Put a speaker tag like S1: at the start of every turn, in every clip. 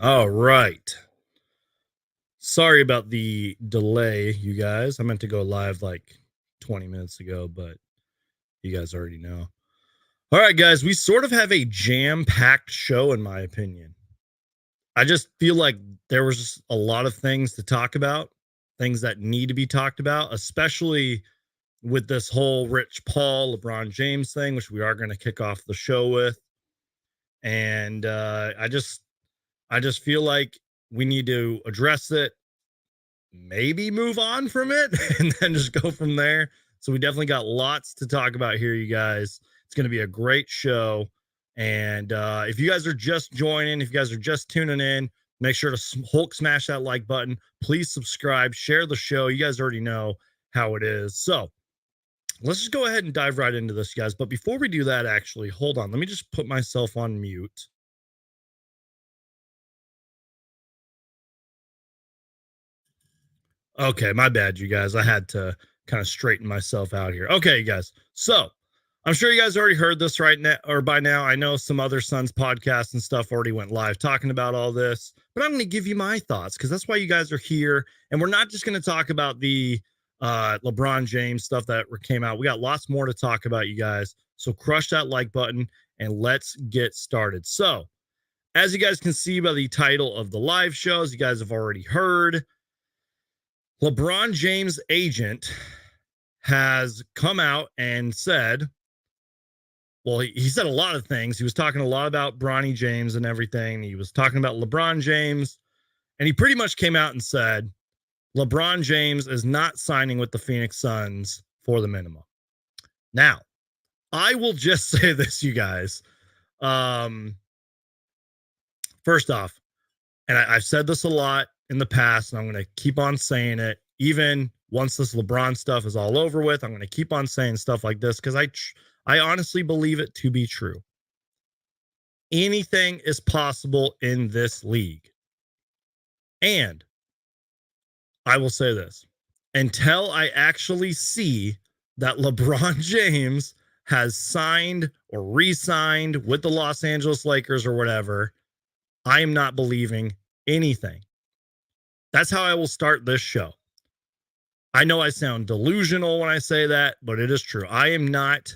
S1: All right. Sorry about the delay, you guys. I meant to go live like 20 minutes ago, but you guys already know. All right, guys, we sort of have a jam-packed show, in my opinion. I just feel like there was just a lot of things to talk about, things that need to be talked about, especially with this whole Rich Paul, LeBron James thing, which we are going to kick off the show with. And I just feel like we need to address it, maybe move on from it, and then just go from there. So we definitely got lots to talk about here, you guys. It's going to be a great show. And if you guys are just joining, if you guys are just tuning in, make sure to Hulk smash that like button. Please subscribe, share the show. You guys already know how it is. So let's just go ahead and dive right into this, guys. But before we do that, actually, hold on. Let me just put myself on mute. Okay, my bad, you guys. I had to kind of straighten myself out here. Okay, you guys. So I'm sure you guys already heard this right now or by now. I know some other Suns podcasts and stuff already went live talking about all this, but I'm going to give you my thoughts because that's why you guys are here. And we're not just going to talk about the LeBron James stuff that came out. We got lots more to talk about, you guys. So crush that like button and let's get started. So, as you guys can see by the title of the live shows, you guys have already heard, LeBron James' agent has come out and said, well, he said a lot of things. He was talking a lot about Bronny James and everything. He was talking about LeBron James, and he pretty much came out and said LeBron James is not signing with the Phoenix Suns for the minimum. Now, I will just say this, you guys. First off, and I've said this a lot in the past, and I'm going to keep on saying it. Even once this LeBron stuff is all over with, I'm going to keep on saying stuff like this because I honestly believe it to be true. Anything is possible in this league. And I will say this, until I actually see that LeBron James has signed or re-signed with the Los Angeles Lakers or whatever, I am not believing anything. That's how I will start this show. I know I sound delusional when I say that, but it is true. I am not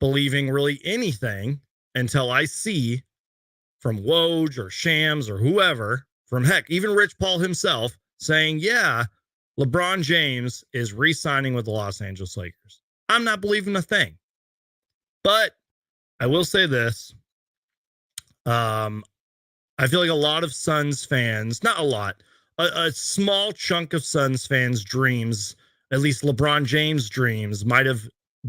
S1: believing really anything until I see from Woj or Shams or whoever, from heck, even Rich Paul himself, saying, yeah, LeBron James is re-signing with the Los Angeles Lakers. I'm not believing a thing. But I will say this. I feel like a lot of Suns fans, not a lot, a small chunk of Suns fans' dreams, at least LeBron James' dreams, might have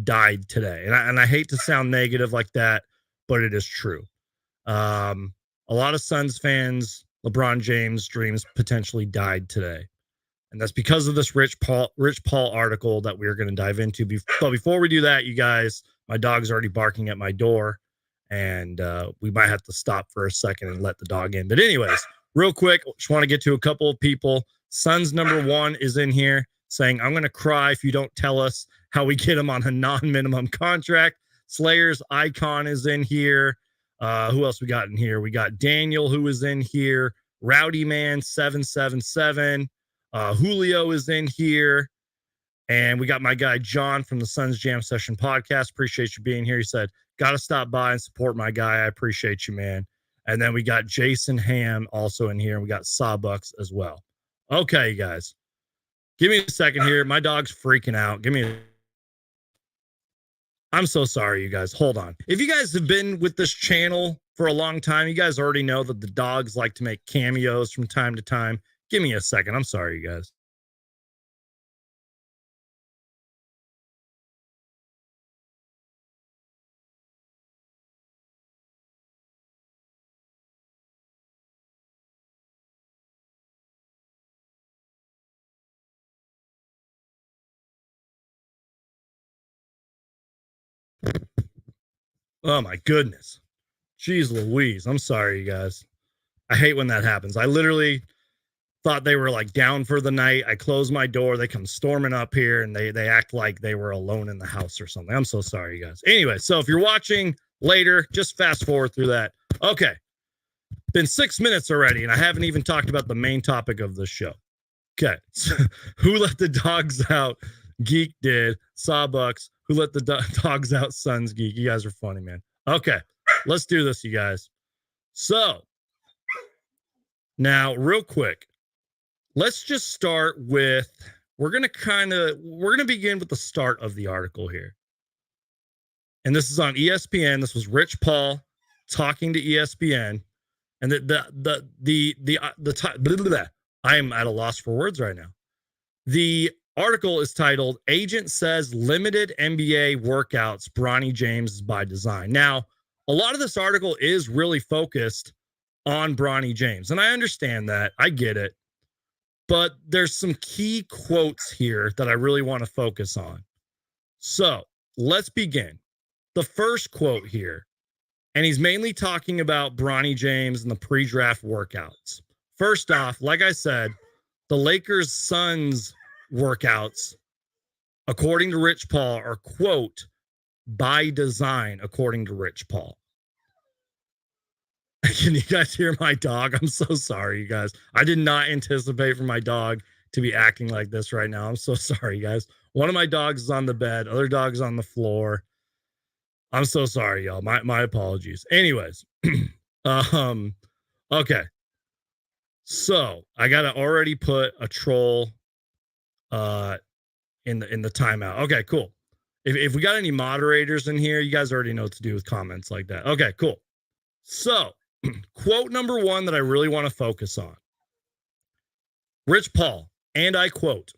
S1: died today. And I hate to sound negative like that, but it is true. A lot of Suns fans, LeBron James' dreams potentially died today. And that's because of this Rich Paul article that we're going to dive into. But before we do that, you guys, my dog's already barking at my door. And we might have to stop for a second and let the dog in. But anyways, real quick, just want to get to a couple of people. Suns number 1 is in here saying, I'm going to cry if you don't tell us how we get him on a non-minimum contract. Slayer's Icon is in here. Who else we got in here? We got Daniel, who is in here. Rowdy Man 777. Julio is in here. And we got my guy John from the Suns Jam Session podcast. Appreciate you being here. He said, got to stop by and support my guy. I appreciate you, man. And then we got Jason Ham also in here. And we got Sawbucks as well. Okay, you guys. Give me a second here. My dog's freaking out. I'm so sorry, you guys. Hold on. If you guys have been with this channel for a long time, you guys already know that the dogs like to make cameos from time to time. Give me a second. I'm sorry, you guys. Oh, my goodness. Jeez Louise. I'm sorry, you guys. I hate when that happens. I literally thought they were like down for the night. I close my door. They come storming up here and they act like they were alone in the house or something. I'm so sorry, you guys. Anyway, so if you're watching later, just fast forward through that. Okay. Been 6 minutes already, and I haven't even talked about the main topic of the show. Okay. So, who let the dogs out? Geek did. Sawbucks. Who let the dogs out? Sons Geek. You guys are funny, man. Okay. Let's do this, you guys. So, now, real quick, let's just start with, we're going to begin with the start of the article here. And this is on ESPN. This was Rich Paul talking to ESPN. And I am at a loss for words right now. The article is titled, Agent Says Limited NBA Workouts, Bronny James by Design. Now, a lot of this article is really focused on Bronny James. And I understand that. I get it. But there's some key quotes here that I really want to focus on. So let's begin. The first quote here, and he's mainly talking about Bronny James and the pre-draft workouts. First off, like I said, the Lakers' Suns workouts, according to Rich Paul, are, quote, by design, according to Rich Paul. Can you guys hear my dog? I'm so sorry, you guys. I did not anticipate for my dog to be acting like this right now. I'm so sorry, guys. One of my dogs is on the bed. Other dog's on the floor. I'm so sorry, y'all. My apologies. Anyways, okay. So I gotta already put a troll in the timeout. Okay, cool. If we got any moderators in here, you guys already know what to do with comments like that. Okay, cool. So quote number one that I really want to focus on. Rich Paul, and I quote,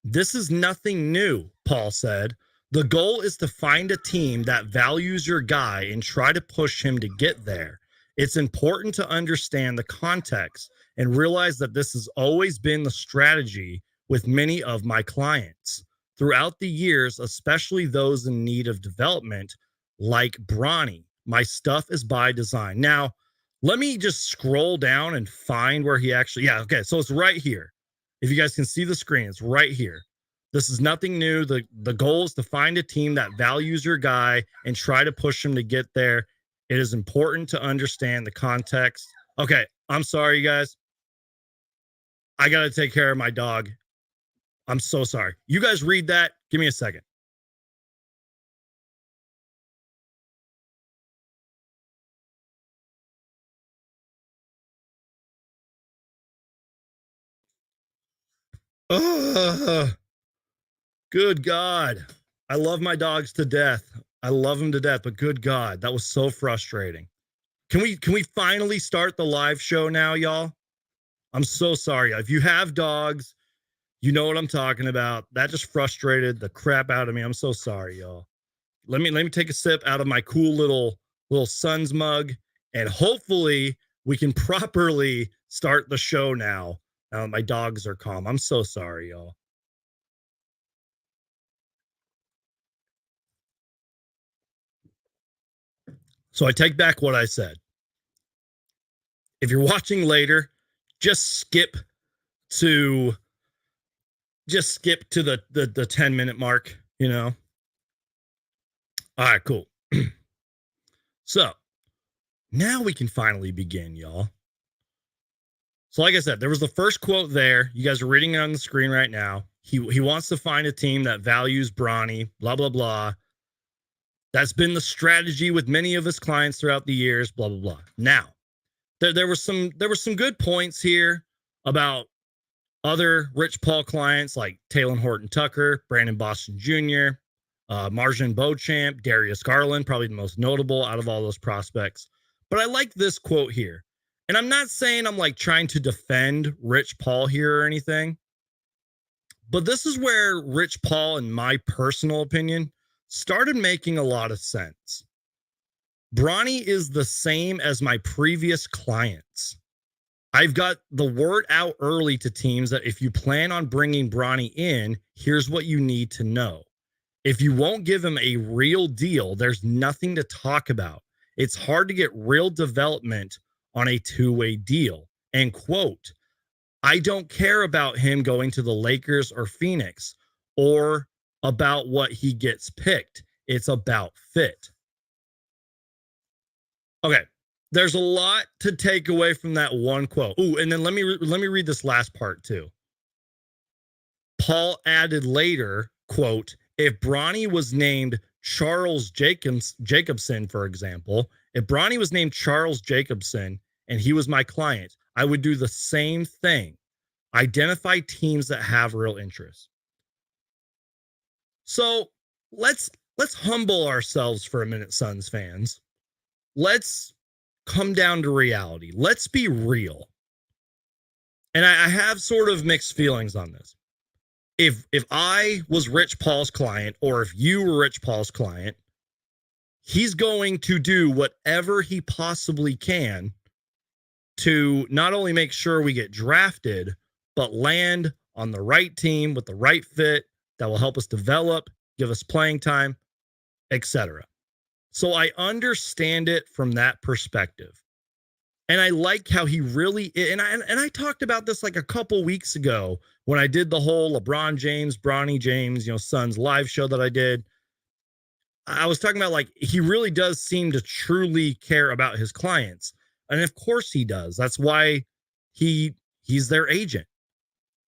S1: "This is nothing new," Paul said. "The goal is to find a team that values your guy and try to push him to get there. It's important to understand the context and realize that this has always been the strategy with many of my clients. Throughout the years, especially those in need of development, like Bronny, my stuff is by design." Now, let me just scroll down and find where he actually, okay, so it's right here. If you guys can see the screen, it's right here. This is nothing new. The goal is to find a team that values your guy and try to push him to get there. It is important to understand the context. Okay, I'm sorry, you guys. I got to take care of my dog. I'm so sorry. You guys read that. Give me a second. Good God. I love my dogs to death. I love them to death, but good God, that was so frustrating. Can we finally start the live show now, y'all? I'm so sorry. If you have dogs, you know what I'm talking about. That just frustrated the crap out of me. I'm so sorry, y'all. Let me take a sip out of my cool little Suns mug, and hopefully we can properly start the show now. My dogs are calm. I'm so sorry, y'all. So I take back what I said. If you're watching later, just skip to the 10-minute mark, you know. All right, cool. So now we can finally begin, y'all. So like I said, there was the first quote there. You guys are reading it on the screen right now. He wants to find a team that values Bronny, blah, blah, blah. That's been the strategy with many of his clients throughout the years, blah, blah, blah. Now, there were some good points here about other Rich Paul clients like Taylor Horton Tucker, Brandon Boston Jr., Marjane Beauchamp, Darius Garland, probably the most notable out of all those prospects. But I like this quote here. And I'm not saying I'm like trying to defend Rich Paul here or anything. But this is where Rich Paul, in my personal opinion, started making a lot of sense. Bronny is the same as my previous clients. I've got the word out early to teams that if you plan on bringing Bronny in, here's what you need to know. If you won't give him a real deal, there's nothing to talk about. It's hard to get real development on a two-way deal. End quote. I don't care about him going to the Lakers or Phoenix or about what he gets picked. It's about fit. Okay, there's a lot to take away from that one quote. Ooh, and then let me read this last part too. Paul added later, quote, if Bronny was named Charles Jacobson, for example, if Bronny was named Charles Jacobson and he was my client, I would do the same thing. Identify teams that have real interest. So let's humble ourselves for a minute, Suns fans. Let's come down to reality. Let's be real. And I have sort of mixed feelings on this. If I was Rich Paul's client, or if you were Rich Paul's client, he's going to do whatever he possibly can to not only make sure we get drafted, but land on the right team with the right fit that will help us develop, give us playing time, etc. So I understand it from that perspective. And I like how he really, and I talked about this like a couple weeks ago when I did the whole LeBron James, Bronny James, Suns live show that I did. I was talking about like, he really does seem to truly care about his clients. And of course he does. That's why he's their agent.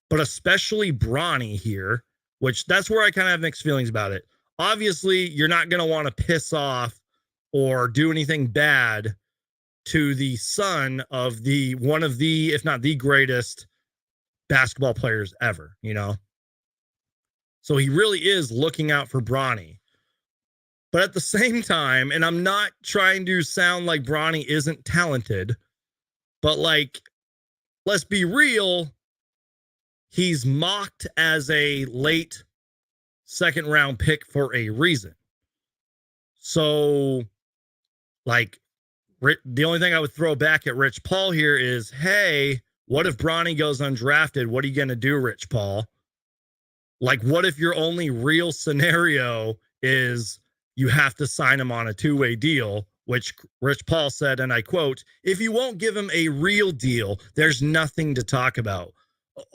S1: But especially Bronny here, which that's where I kind of have mixed feelings about it. Obviously, you're not going to want to piss off or do anything bad to the son of one of the, if not the greatest basketball players ever, So he really is looking out for Bronny. But at the same time, and I'm not trying to sound like Bronny isn't talented, but like, let's be real, he's mocked as a late second round pick for a reason. So, like, the only thing I would throw back at Rich Paul here is, hey, what if Bronny goes undrafted? What are you going to do, Rich Paul? Like, what if your only real scenario is you have to sign him on a two-way deal, which Rich Paul said, and I quote, if you won't give him a real deal, there's nothing to talk about.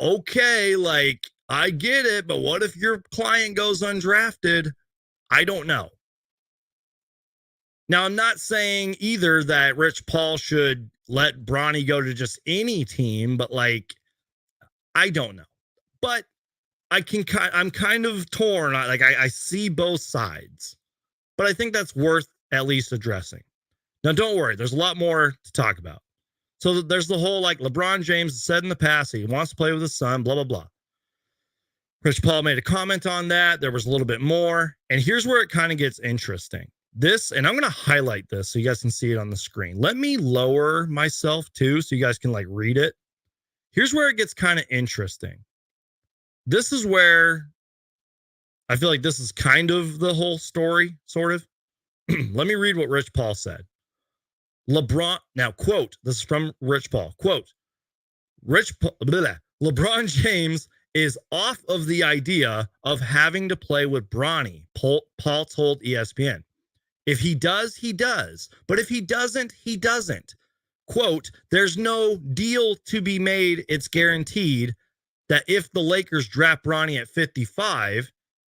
S1: Okay, like, I get it, but what if your client goes undrafted? I don't know. Now, I'm not saying either that Rich Paul should let Bronny go to just any team, but like, I don't know. But I'm kind of torn. I see both sides, but I think that's worth at least addressing. Now, don't worry. There's a lot more to talk about. So there's the whole, like, LeBron James said in the past, he wants to play with his son, blah, blah, blah. Rich Paul made a comment on that. There was a little bit more. And here's where it kind of gets interesting. This, and I'm going to highlight this so you guys can see it on the screen. Let me lower myself too so you guys can like read it. Here's where it gets kind of interesting. This is where I feel like this is kind of the whole story, sort of. Let me read what Rich Paul said. Now, quote, this is from Rich Paul, quote, LeBron James is off of the idea of having to play with Bronny, Paul told ESPN. If he does, he does. But if he doesn't, he doesn't. Quote, there's no deal to be made. It's guaranteed that if the Lakers draft Bronny at 55,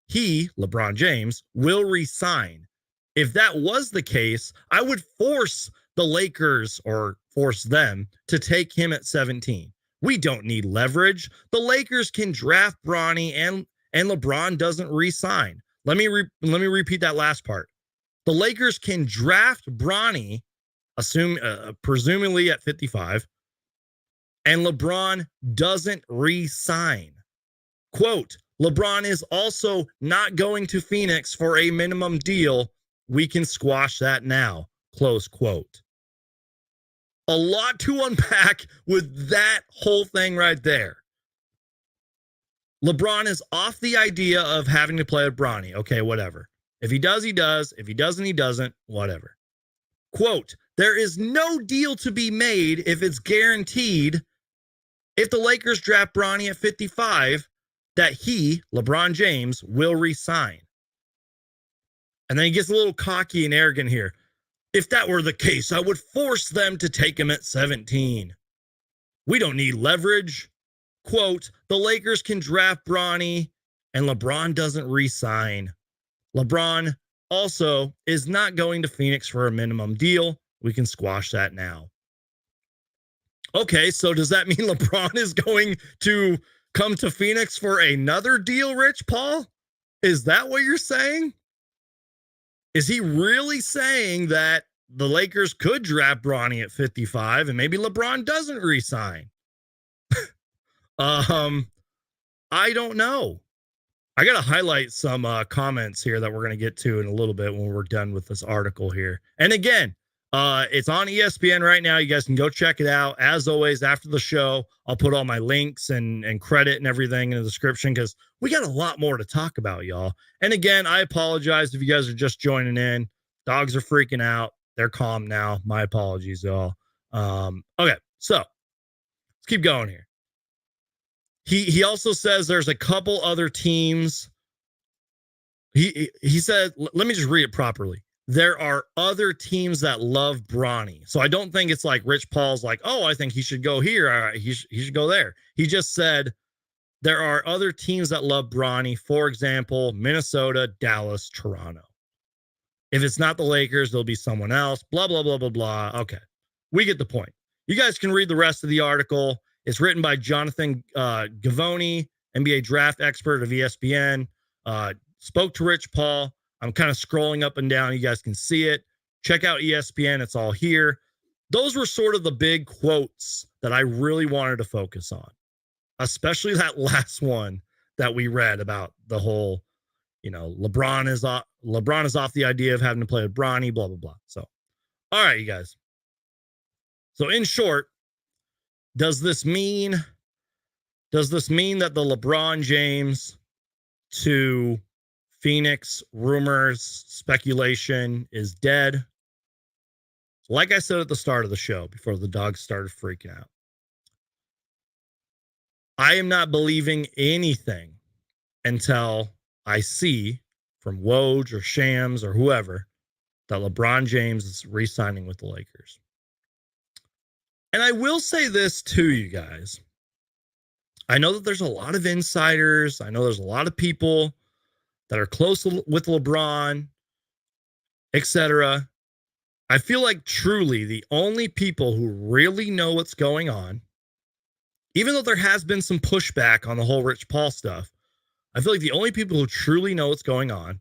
S1: he, LeBron James, will resign. If that was the case, I would force the Lakers or force them to take him at 17. We don't need leverage. The Lakers can draft Bronny and LeBron doesn't resign. Let me repeat that last part. The Lakers can draft Bronny, presumably at 55, and LeBron doesn't re-sign. Quote, LeBron is also not going to Phoenix for a minimum deal. We can squash that now. Close quote. A lot to unpack with that whole thing right there. LeBron is off the idea of having to play with Bronny. Okay, whatever. If he does, he does. If he doesn't, he doesn't. Whatever. Quote, there is no deal to be made if it's guaranteed if the Lakers draft Bronny at 55 that he, LeBron James, will resign. And then he gets a little cocky and arrogant here. If that were the case, I would force them to take him at 17. We don't need leverage. Quote, the Lakers can draft Bronny and LeBron doesn't re-sign. LeBron also is not going to Phoenix for a minimum deal. We can squash that now. Okay, so does that mean LeBron is going to come to Phoenix for another deal, Rich Paul? Is that what you're saying? Is he really saying that the Lakers could draft Bronny at 55 and maybe LeBron doesn't resign? I don't know. I got to highlight some comments here that we're going to get to in a little bit when we're done with this article here. And again, it's on ESPN right now. You guys can go check it out. As always, after the show, I'll put all my links and credit and everything in the description because we got a lot more to talk about, y'all. And again, I apologize if you guys are just joining in. Dogs are freaking out. They're calm now. My apologies, y'all. Okay, so let's keep going here. He also says there's a couple other teams. He said, let me just read it properly. There are other teams that love Bronny. So I don't think it's like Rich Paul's like, oh, I think he should go here. All right, he should go there. He just said there are other teams that love Bronny. For example, Minnesota, Dallas, Toronto. If it's not the Lakers, there'll be someone else. Blah, blah, blah, blah, blah. Okay, we get the point. You guys can read the rest of the article. It's written by Jonathan Gavoni, NBA draft expert of ESPN. Spoke to Rich Paul. I'm kind of scrolling up and down. You guys can see it. Check out ESPN. It's all here. Those were sort of the big quotes that I really wanted to focus on, especially that last one that we read about the whole, LeBron is off the idea of having to play with Bronny, blah, blah, blah. So, all right, you guys. So in short, does this mean that the LeBron James to Phoenix rumors, speculation is dead? Like I said at the start of the show, before the dogs started freaking out, I am not believing anything until I see from Woj or Shams or whoever that LeBron James is re-signing with the Lakers. And I will say this to you guys. I know that there's a lot of insiders. I know there's a lot of people that are close with LeBron, etc. I feel like truly the only people who really know what's going on, even though there has been some pushback on the whole Rich Paul stuff, I feel like the only people who truly know what's going on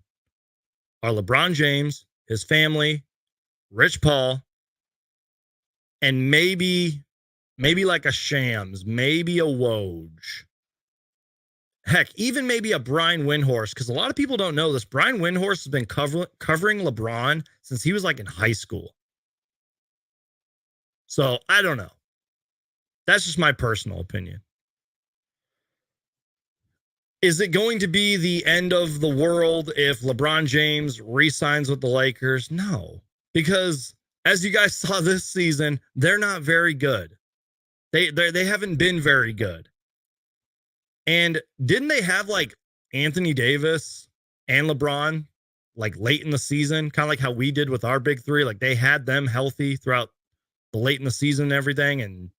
S1: are LeBron James, his family, Rich Paul, and maybe like a Shams, maybe a Woj. Heck, even maybe a Brian Windhorst, because a lot of people don't know this. Brian Windhorst has been covering LeBron since he was like in high school. So I don't know. That's just my personal opinion. Is it going to be the end of the world if LeBron James re-signs with the Lakers? No, because as you guys saw this season, they're not very good. They haven't been very good. And didn't they have like Anthony Davis and LeBron like late in the season, kind of like how we did with our big three? Like they had them healthy throughout the late in the season and everything. And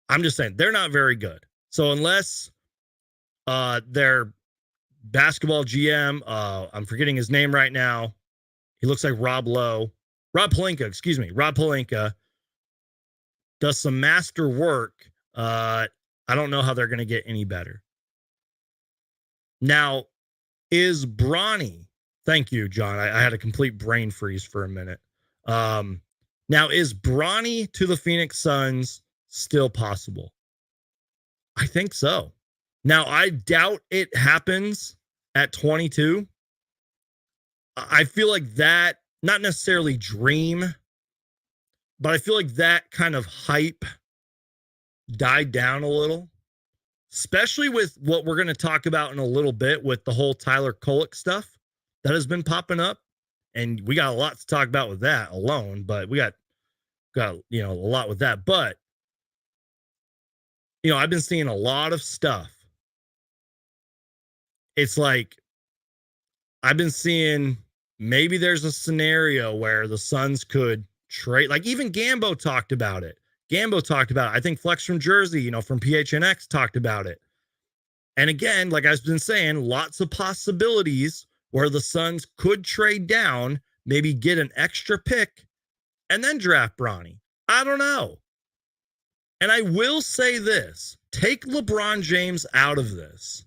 S1: I'm just saying they're not very good. So unless their basketball GM, I'm forgetting his name right now. He looks like Rob Pelinka does some master work. I don't know how they're going to get any better. Now, is Bronny, thank you, John. I had a complete brain freeze for a minute. Now, is Bronny to the Phoenix Suns still possible? I think so. Now, I doubt it happens at 22. I feel like that, not necessarily dream, but I feel like that kind of hype died down a little, especially with what we're going to talk about in a little bit with the whole Tyler Kolek stuff that has been popping up. And we got a lot to talk about with that alone, but we got a lot with that. But, I've been seeing a lot of stuff. It's like, I've been seeing maybe there's a scenario where the Suns could trade, like even Gambo talked about it. I think Flex from Jersey, from PHNX talked about it. And again, like I've been saying, lots of possibilities where the Suns could trade down, maybe get an extra pick, and then draft Bronny. I don't know. And I will say this, take LeBron James out of this.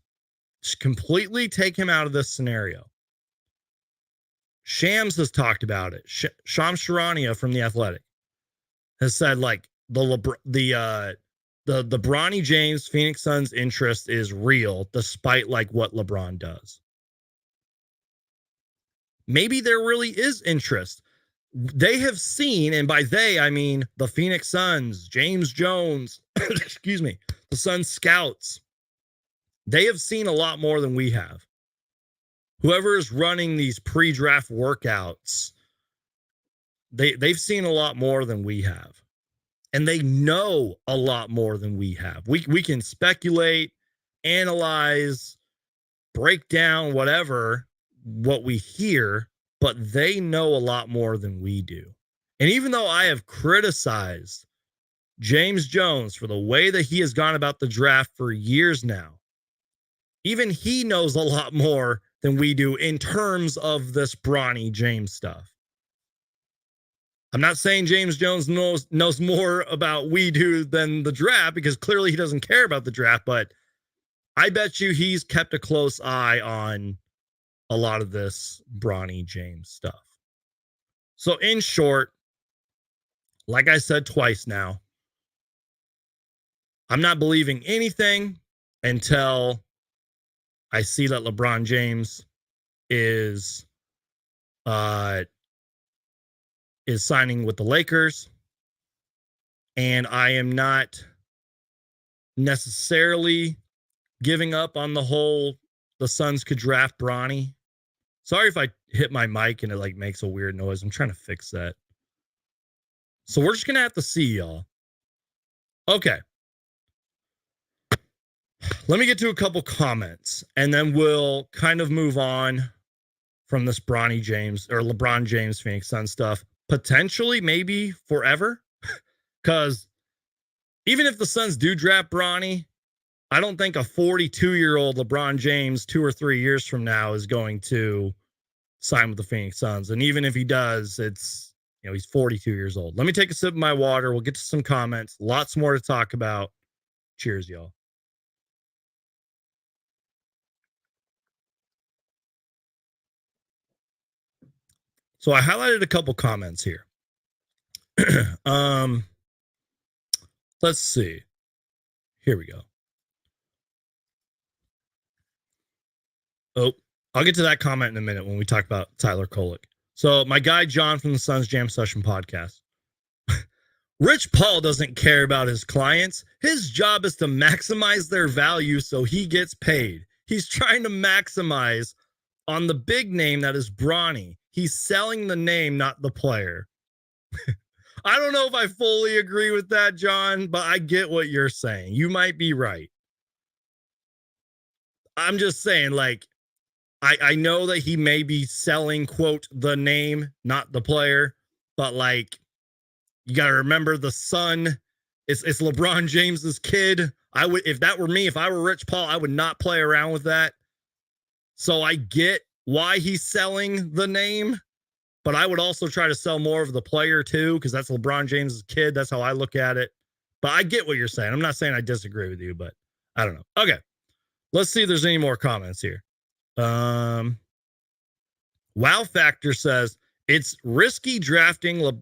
S1: Just completely take him out of this scenario. Shams has talked about it. Shams Charania from The Athletic has said, like, the Bronny James Phoenix Suns interest is real, despite like what LeBron does. Maybe there really is interest. They have seen, and by they, I mean the Phoenix Suns, James Jones, excuse me, the Suns scouts. They have seen a lot more than we have. Whoever is running these pre-draft workouts, they've seen a lot more than we have. And they know a lot more than we have. We can speculate, analyze, break down whatever, what we hear, but they know a lot more than we do. And even though I have criticized James Jones for the way that he has gone about the draft for years now, even he knows a lot more than we do in terms of this Bronny James stuff. I'm not saying James Jones knows more about we do than the draft, because clearly he doesn't care about the draft, but I bet you he's kept a close eye on a lot of this Bronny James stuff. So in short, like I said twice now, I'm not believing anything until I see that LeBron James is signing with the Lakers. And I am not necessarily giving up on the Suns could draft Bronny. Sorry if I hit my mic and it like makes a weird noise. I'm trying to fix that. So we're just going to have to see, y'all. Okay. Let me get to a couple comments and then we'll kind of move on from this Bronny James or LeBron James Phoenix Suns stuff. Potentially, maybe forever. Because even if the Suns do draft Bronny, I don't think a 42-year-old LeBron James 2 or 3 years from now is going to sign with the Phoenix Suns. And even if he does, it's, he's 42 years old. Let me take a sip of my water. We'll get to some comments. Lots more to talk about. Cheers, y'all. So I highlighted a couple comments here. Let's see. Here we go. Oh, I'll get to that comment in a minute when we talk about Tyler Kolek. So my guy John from the Suns Jam Session podcast. Rich Paul doesn't care about his clients. His job is to maximize their value so he gets paid. He's trying to maximize on the big name that is Bronny. He's selling the name, not the player. I don't know if I fully agree with that, John, but I get what you're saying. You might be right. I'm just saying, like, I know that he may be selling, quote, the name, not the player, but like, you got to remember the son. It's LeBron James's kid. I would, if that were me, if I were Rich Paul, I would not play around with that. So I get why he's selling the name, but I would also try to sell more of the player too, because that's LeBron James's kid. That's how I look at it. But I get what you're saying. I'm not saying I disagree with you, but I don't know. Okay, let's see if there's any more comments here. Wow Factor says it's risky drafting. I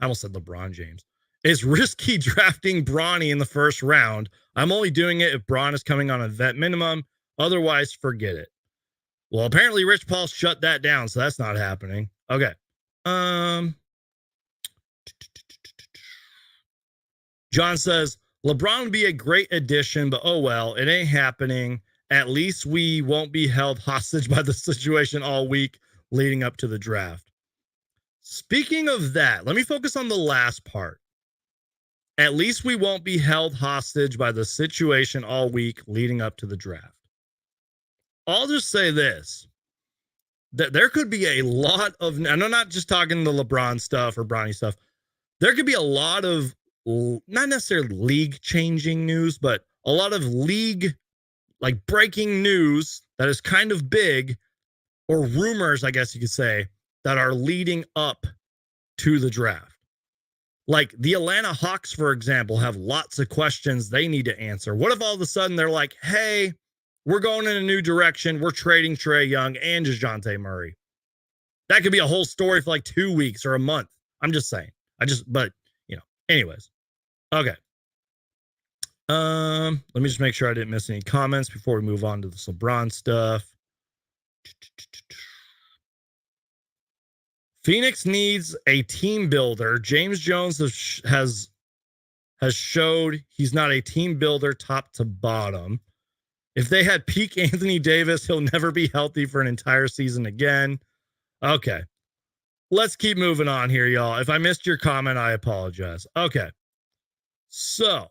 S1: almost said LeBron James. It's risky drafting Bronny in the first round. I'm only doing it if Bron is coming on a vet minimum. Otherwise, forget it. Well, apparently Rich Paul shut that down, so that's not happening. Okay. John says LeBron would be a great addition, but oh well, it ain't happening. At least we won't be held hostage by the situation all week leading up to the draft. Speaking of that, let me focus on the last part. At least we won't be held hostage by the situation all week leading up to the draft. I'll just say this, that there could be a lot of, and I'm not just talking the LeBron stuff or Bronny stuff. There could be a lot of, not necessarily league changing news, but a lot of league like breaking news that is kind of big, or rumors, I guess you could say, that are leading up to the draft. Like the Atlanta Hawks, for example, have lots of questions they need to answer. What if all of a sudden they're like, hey, we're going in a new direction. We're trading Trae Young and DeJounte Murray. That could be a whole story for like 2 weeks or a month. I'm just saying. But anyways. Okay. Let me just make sure I didn't miss any comments before we move on to this LeBron stuff. Phoenix needs a team builder. James Jones has showed he's not a team builder top to bottom. If they had peak Anthony Davis, he'll never be healthy for an entire season again. Okay. Let's keep moving on here, y'all. If I missed your comment, I apologize. Okay. So,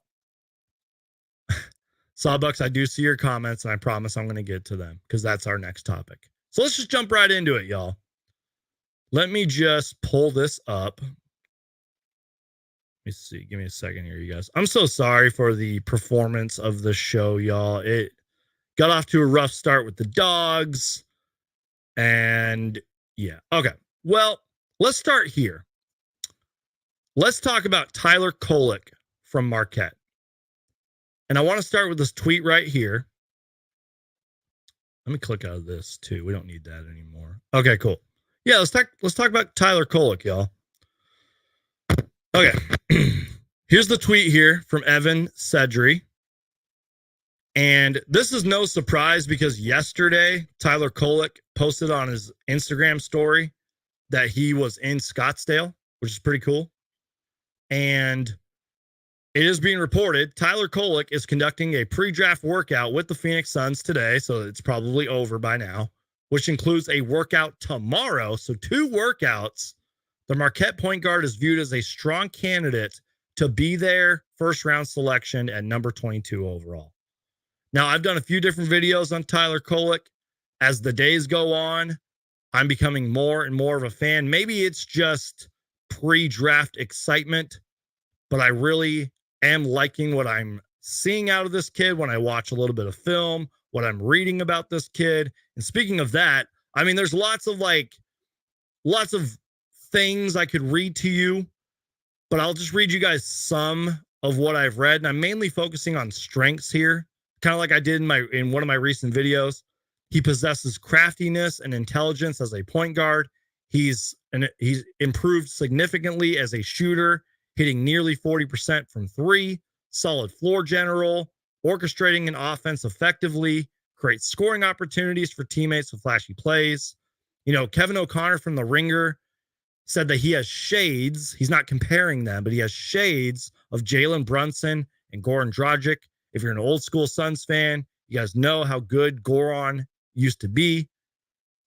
S1: Sawbucks, I do see your comments, and I promise I'm going to get to them because that's our next topic. So let's just jump right into it, y'all. Let me just pull this up. Let me see. Give me a second here, you guys. I'm so sorry for the performance of the show, y'all. It got off to a rough start with the dogs. And yeah. Okay. Well, let's start here. Let's talk about Tyler Kolek from Marquette. And I want to start with this tweet right here. Let me click out of this too. We don't need that anymore. Okay, cool. Yeah, let's talk about Tyler Kolek, y'all. Okay. Here's the tweet here from Evan Sedry. And this is no surprise because yesterday Tyler Kolek posted on his Instagram story that he was in Scottsdale, which is pretty cool. And it is being reported Tyler Kolek is conducting a pre-draft workout with the Phoenix Suns today, so it's probably over by now, which includes a workout tomorrow. So 2 workouts. The Marquette point guard is viewed as a strong candidate to be their first-round selection at number 22 overall. Now, I've done a few different videos on Tyler Kolek. As the days go on, I'm becoming more and more of a fan. Maybe it's just pre-draft excitement, but I really am liking what I'm seeing out of this kid when I watch a little bit of film, what I'm reading about this kid. And speaking of that, I mean, there's lots of things I could read to you, but I'll just read you guys some of what I've read. And I'm mainly focusing on strengths here, kind of like I did in one of my recent videos. He possesses craftiness and intelligence as a point guard. He's improved significantly as a shooter, hitting nearly 40% from 3, solid floor general, orchestrating an offense effectively, creates scoring opportunities for teammates with flashy plays. Kevin O'Connor from The Ringer said that he has shades. He's not comparing them, but he has shades of Jalen Brunson and Goran Dragic. If you're an old school Suns fan, you guys know how good Goran used to be.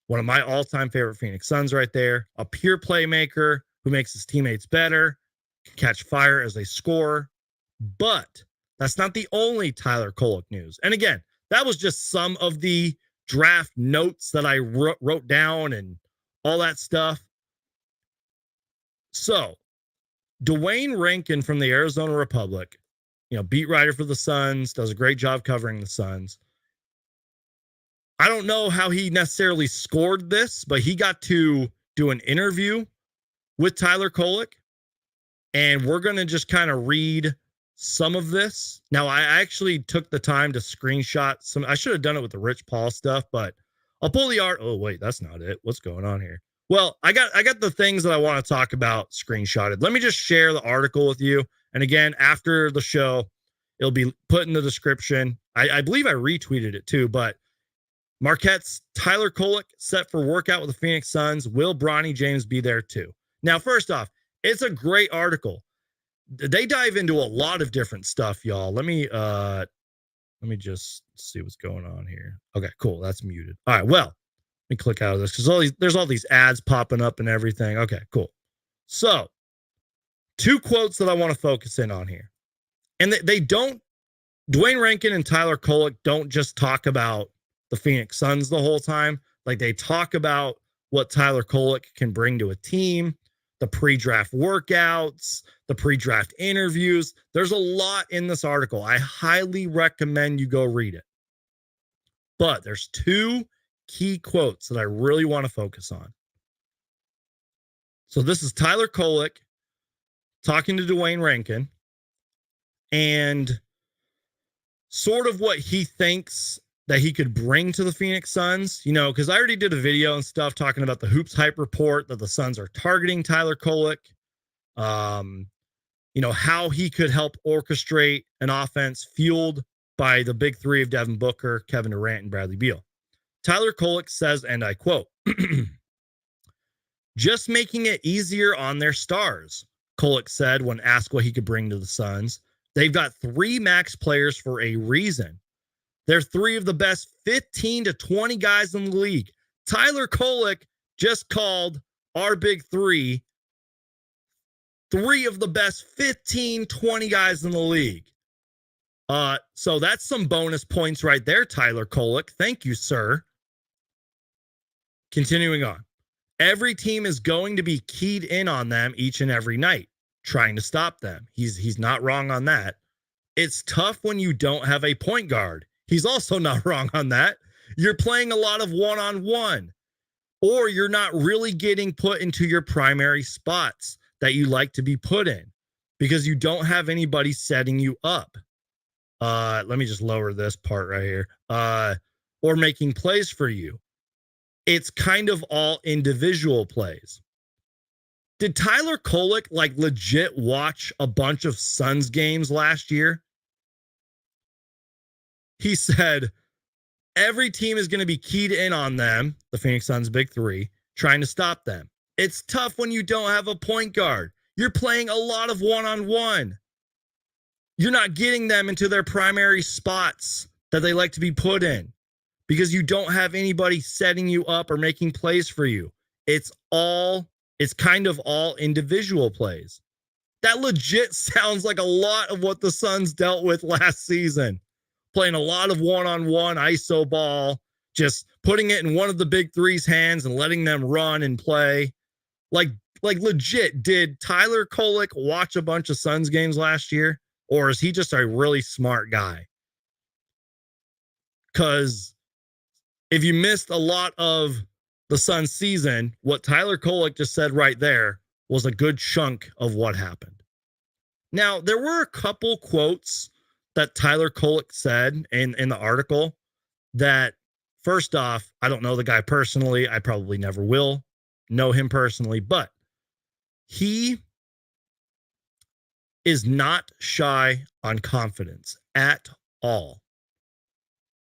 S1: One of my all-time favorite Phoenix Suns right there. A pure playmaker who makes his teammates better, can catch fire as a scorer. But that's not the only Tyler Kolek news. And again, that was just some of the draft notes that I wrote down and all that stuff. So, Dwayne Rankin from the Arizona Republic, beat writer for the Suns, does a great job covering the Suns. I don't know how he necessarily scored this, but he got to do an interview with Tyler Kolek. And we're going to just kind of read some of this. Now, I actually took the time to screenshot some. I should have done it with the Rich Paul stuff, but I'll pull the art. Oh, wait, that's not it. What's going on here? Well, I got the things that I want to talk about screenshotted. Let me just share the article with you. And again, after the show, it'll be put in the description. I believe I retweeted it too, but Marquette's Tyler Kolek set for workout with the Phoenix Suns. Will Bronny James be there too? Now, first off, it's a great article. They dive into a lot of different stuff, y'all. Let me just see what's going on here. Okay, cool. That's muted. All right, well, let me click out of this because there's all these ads popping up and everything. Okay, cool. So, 2 quotes that I want to focus in on here. And Dwayne Rankin and Tyler Kolek don't just talk about the Phoenix Suns the whole time. Like, they talk about what Tyler Kolek can bring to a team, the pre-draft workouts, the pre-draft interviews. There's a lot in this article. I highly recommend you go read it. But there's 2 key quotes that I really want to focus on. So this is Tyler Kolek talking to Dwayne Rankin and sort of what he thinks that he could bring to the Phoenix Suns, you know, because I already did a video and stuff talking about the Hoops Hype report that the Suns are targeting Tyler Kolek. You know, how he could help orchestrate an offense fueled by the big three of Devin Booker, Kevin Durant, and Bradley Beal. Tyler Kolek says, and I quote, just making it easier on their stars, Kolek said when asked what he could bring to the Suns. They've got 3 max players for a reason. They're 3 of the best 15 to 20 guys in the league. Tyler Kolek just called our big 3 of the best 15, 20 guys in the league. So that's some bonus points right there, Tyler Kolek. Thank you, sir. Continuing on. Every team is going to be keyed in on them each and every night, trying to stop them. He's not wrong on that. It's tough when you don't have a point guard. He's also not wrong on that. You're playing a lot of one-on-one, or you're not really getting put into your primary spots that you like to be put in because you don't have anybody setting you up. Let me just lower this part right here. Or making plays for you. It's kind of all individual plays. Did Tyler Kolek like legit watch a bunch of Suns games last year? He said, every team is going to be keyed in on them, the Phoenix Suns big 3, trying to stop them. It's tough when you don't have a point guard. You're playing a lot of one-on-one. You're not getting them into their primary spots that they like to be put in because you don't have anybody setting you up or making plays for you. It's kind of all individual plays. That legit sounds like a lot of what the Suns dealt with last season. Playing a lot of one-on-one ISO ball, just putting it in one of the big 3's hands and letting them run and play. Like legit, did Tyler Kolek watch a bunch of Suns games last year? Or is he just a really smart guy? Because if you missed a lot of the Suns season, what Tyler Kolek just said right there was a good chunk of what happened. Now, there were a couple quotes that Tyler Kolek said in the article that, first off, I don't know the guy personally. I probably never will know him personally, but he is not shy on confidence at all.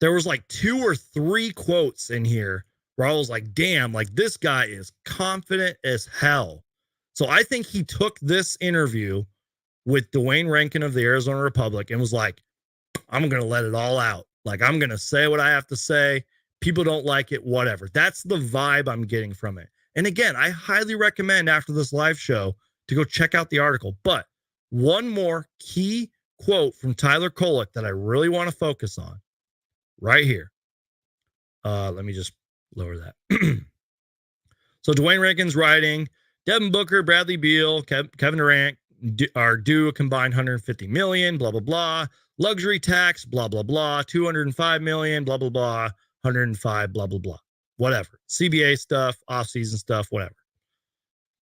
S1: There was like 2 or 3 quotes in here where I was like, damn, like this guy is confident as hell. So I think he took this interview with Dwayne Rankin of the Arizona Republic and was like, I'm going to let it all out. Like, I'm going to say what I have to say. People don't like it, whatever. That's the vibe I'm getting from it. And again, I highly recommend after this live show to go check out the article. But one more key quote from Tyler Kolek that I really want to focus on right here. Let me just lower that. So Dwayne Rankin's writing, Devin Booker, Bradley Beal, Kevin Durant are due a combined $150 million, blah, blah, blah. Luxury tax, blah, blah, blah. $205 million, blah, blah, blah. 105, blah, blah, blah. Whatever. CBA stuff, offseason stuff, whatever.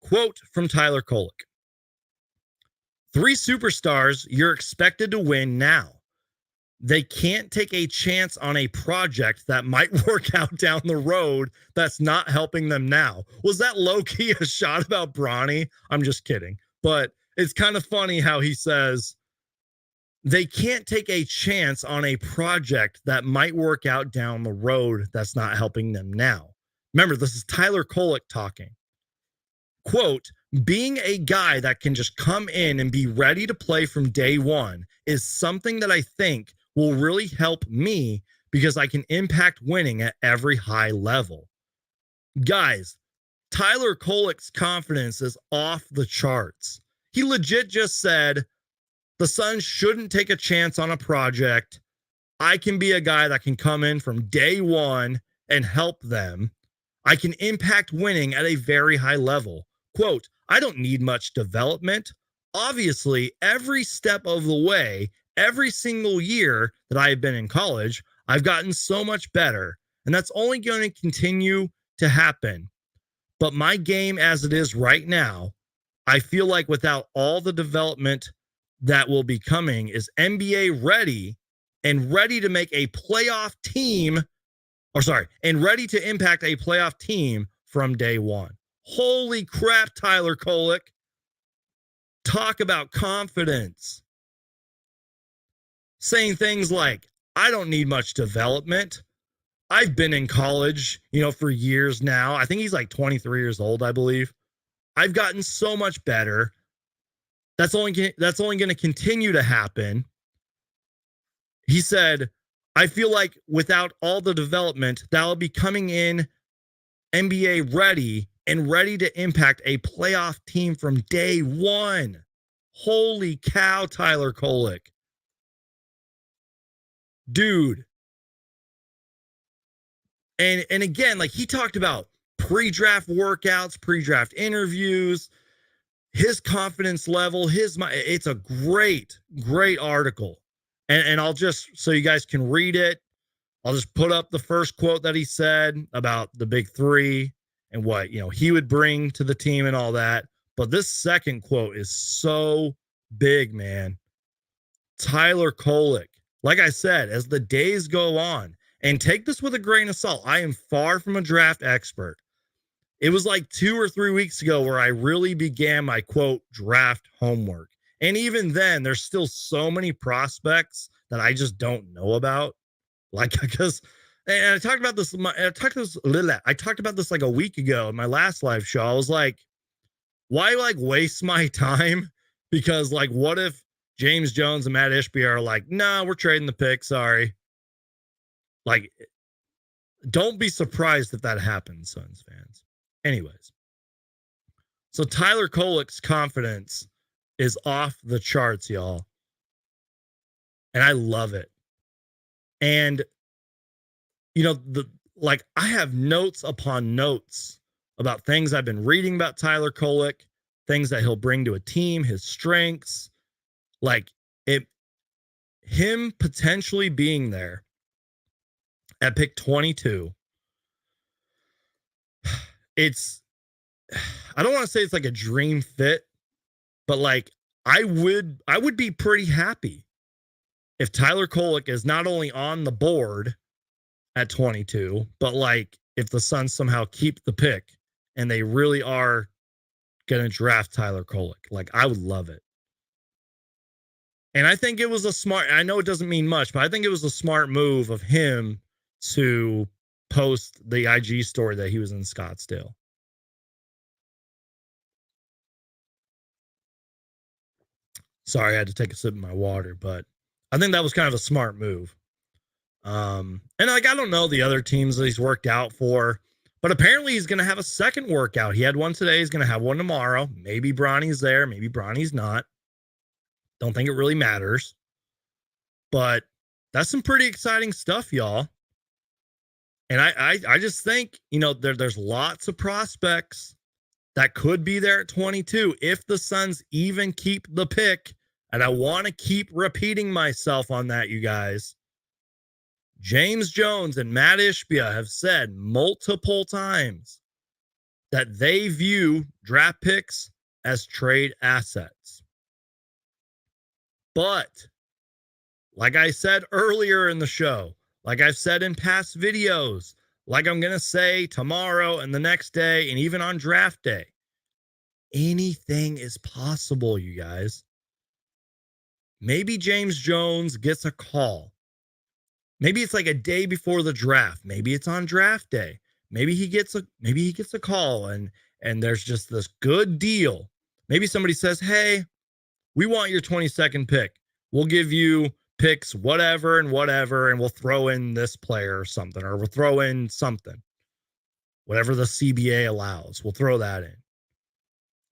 S1: Quote from Tyler Kolek. 3 superstars you're expected to win now. They can't take a chance on a project that might work out down the road that's not helping them now. Was that low-key a shot about Bronny? I'm just kidding. But it's kind of funny how he says they can't take a chance on a project that might work out down the road that's not helping them now. Remember, this is Tyler Kolek talking. Quote, being a guy that can just come in and be ready to play from day one is something that I think will really help me because I can impact winning at every high level. Guys, Tyler Kolek's confidence is off the charts. He legit just said, the Suns shouldn't take a chance on a project. I can be a guy that can come in from day one and help them. I can impact winning at a very high level. Quote, I don't need much development. Obviously, every step of the way, every single year that I have been in college, I've gotten so much better. And that's only going to continue to happen. But my game as it is right now, I feel like without all the development that will be coming, is NBA ready and ready to make a playoff team, and ready to impact a playoff team from day one. Holy crap, Tyler Kolek. Talk about confidence. Saying things like, I don't need much development. I've been in college, for years now. I think he's like 23 years old, I believe. I've gotten so much better. That's only going to continue to happen. He said, I feel like without all the development, that'll be coming in NBA ready and ready to impact a playoff team from day one. Holy cow, Tyler Kolek. Dude. And again, like he talked about pre-draft workouts, pre-draft interviews, his confidence level, it's a great article. And I'll just, so you guys can read it, I'll just put up the first quote that he said about the big three and what, he would bring to the team and all that. But this second quote is so big, man. Tyler Kolek, like I said, as the days go on, and take this with a grain of salt, I am far from a draft expert. It was like 2 or 3 weeks ago where I really began my quote draft homework. And even then, there's still so many prospects that I just don't know about. Like, because, and I talked about this like a week ago in my last live show. I was like, why like waste my time? Because like, what if James Jones and Matt Ishbia are like, nah, we're trading the pick. Sorry. Like, don't be surprised if that happens, Suns fans. Anyways, so Tyler Kolek's confidence is off the charts, y'all. And I love it. And, I have notes upon notes about things I've been reading about Tyler Kolek, things that he'll bring to a team, his strengths, him potentially being there at pick 22. I don't want to say it's like a dream fit, but like I would be pretty happy if Tyler Kolek is not only on the board at 22, but like if the Suns somehow keep the pick and they really are going to draft Tyler Kolek. Like, I would love it. And I think it was I know it doesn't mean much, but I think it was a smart move of him to post the IG story that he was in Scottsdale. Sorry, I had to take a sip of my water, but I think that was kind of a smart move. And like, I don't know the other teams that he's worked out for, but apparently he's going to have a second workout. He had one today. He's going to have one tomorrow. Maybe Bronny's there. Maybe Bronny's not. Don't think it really matters, but that's some pretty exciting stuff, y'all. And I just think, there's lots of prospects that could be there at 22 if the Suns even keep the pick. And I want to keep repeating myself on that, you guys. James Jones and Matt Ishbia have said multiple times that they view draft picks as trade assets. But, like I said earlier in the show, like I've said in past videos, like I'm going to say tomorrow and the next day and even on draft day, anything is possible, you guys. Maybe James Jones gets a call. Maybe it's like a day before the draft. Maybe it's on draft day. Maybe he gets a call and there's just this good deal. Maybe somebody says, "Hey, we want your 22nd pick. We'll give you picks, whatever, and we'll throw in this player or something, or we'll throw in something. Whatever the CBA allows, we'll throw that in."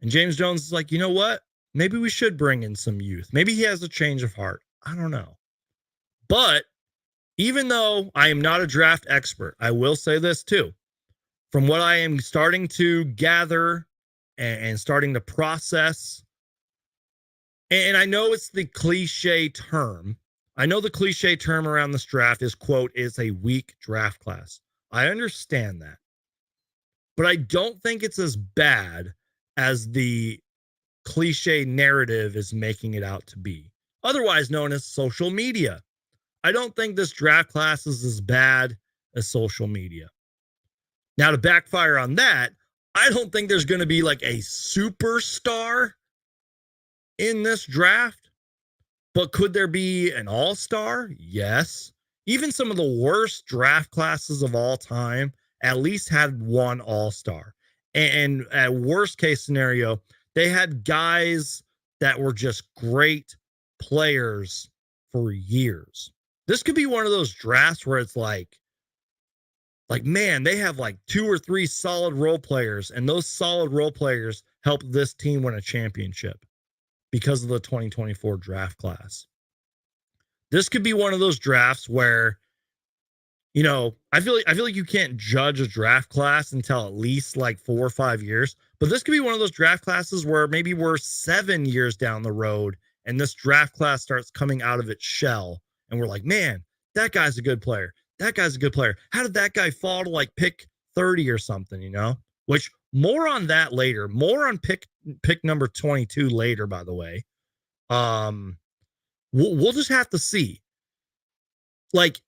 S1: And James Jones is like, you know what? Maybe we should bring in some youth. Maybe he has a change of heart. I don't know. But even though I am not a draft expert, I will say this too. From what I am starting to gather and starting to process, and I know it's the cliche term. I know the cliche term around this draft is, quote, is a weak draft class. I understand that. but I don't think it's as bad as the cliche narrative is making it out to be, otherwise known as social media. I don't think this draft class is as bad as social media. Now, to backfire on that, I don't think there's going to be like a superstar in this draft, but could there be an all-star? Yes. Even some of the worst draft classes of all time at least had one all-star. And at worst case scenario, they had guys that were just great players for years. This could be one of those drafts where it's like, man, they have like 2 or 3 solid role players, and those solid role players help this team win a championship because of the 2024 draft class. This could be one of those drafts where, you know, I feel like you can't judge a draft class until at least like 4 or 5 years. But this could be one of those draft classes where maybe we're 7 years down the road and this draft class starts coming out of its shell. And we're like, man, that guy's a good player. That guy's a good player. How did that guy fall to like pick 30 or something, you know? Which, more on that later. More on pick number 22 later, by the way. We'll just have to see. Like,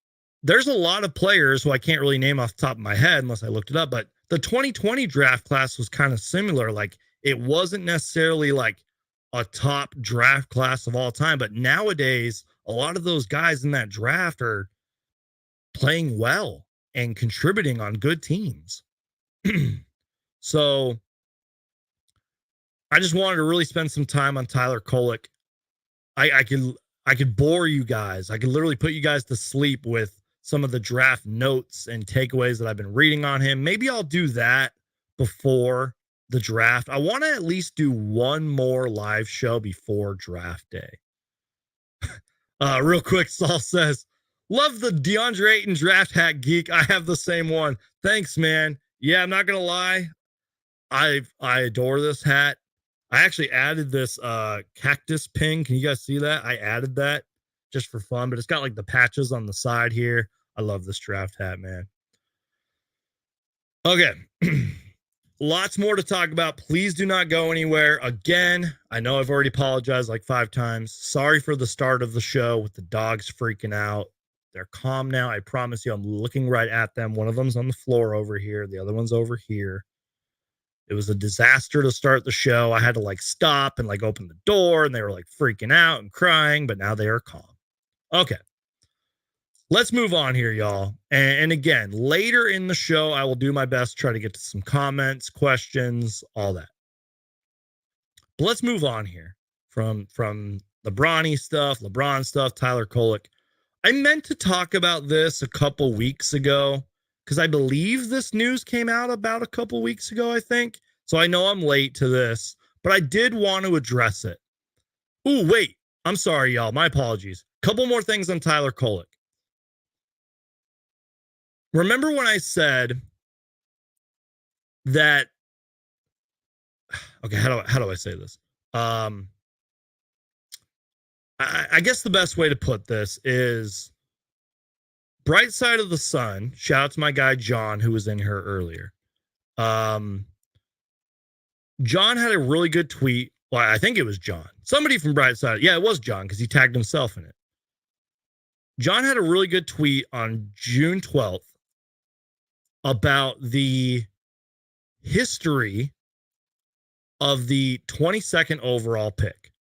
S1: there's a lot of players who I can't really name off the top of my head unless I looked it up, but the 2020 draft class was kind of similar. Like, it wasn't necessarily like a top draft class of all time, but nowadays, a lot of those guys in that draft are playing well and contributing on good teams. So I just wanted to really spend some time on Tyler Kolek. I could bore you guys. I could literally put you guys to sleep with some of the draft notes and takeaways that I've been reading on him. Maybe I'll do that before the draft. I want to at least do one more live show before draft day. Real quick, Saul says, love the DeAndre Ayton draft hat, geek. I have the same one. Thanks, man. Yeah, I'm not going to lie. I adore this hat. I actually added this cactus pin. Can you guys see that? I added that just for fun, but it's got like the patches on the side here. I love this draft hat, man. Okay. Lots more to talk about. Please do not go anywhere. Again, I know I've already apologized like 5 times. Sorry for the start of the show with the dogs freaking out. They're calm now. I promise you, I'm looking right at them. One of them's on the floor over here. The other one's over here. It was a disaster to start the show. I had to like stop and like open the door, and they were like freaking out and crying, but now they are calm. Okay. Let's move on here, y'all. And again, later in the show, I will do my best to try to get to some comments, questions, all that. But let's move on here from the Bronny stuff, LeBron stuff, Tyler Kolek. I meant to talk about this a couple weeks ago because I believe this news came out about a couple weeks ago, I think. So I know I'm late to this, but I did want to address it. Ooh, wait. I'm sorry, y'all. My apologies. Couple more things on Tyler Kolek. Remember when I said that, okay, how do I say this? I guess the best way to put this is bright side of the sun. Shout out to my guy, John, who was in here earlier. John had a really good tweet. Well, I think it was John. Somebody from Brightside. Yeah, it was John because he tagged himself in it. John had a really good tweet on June 12th about the history of the 22nd overall pick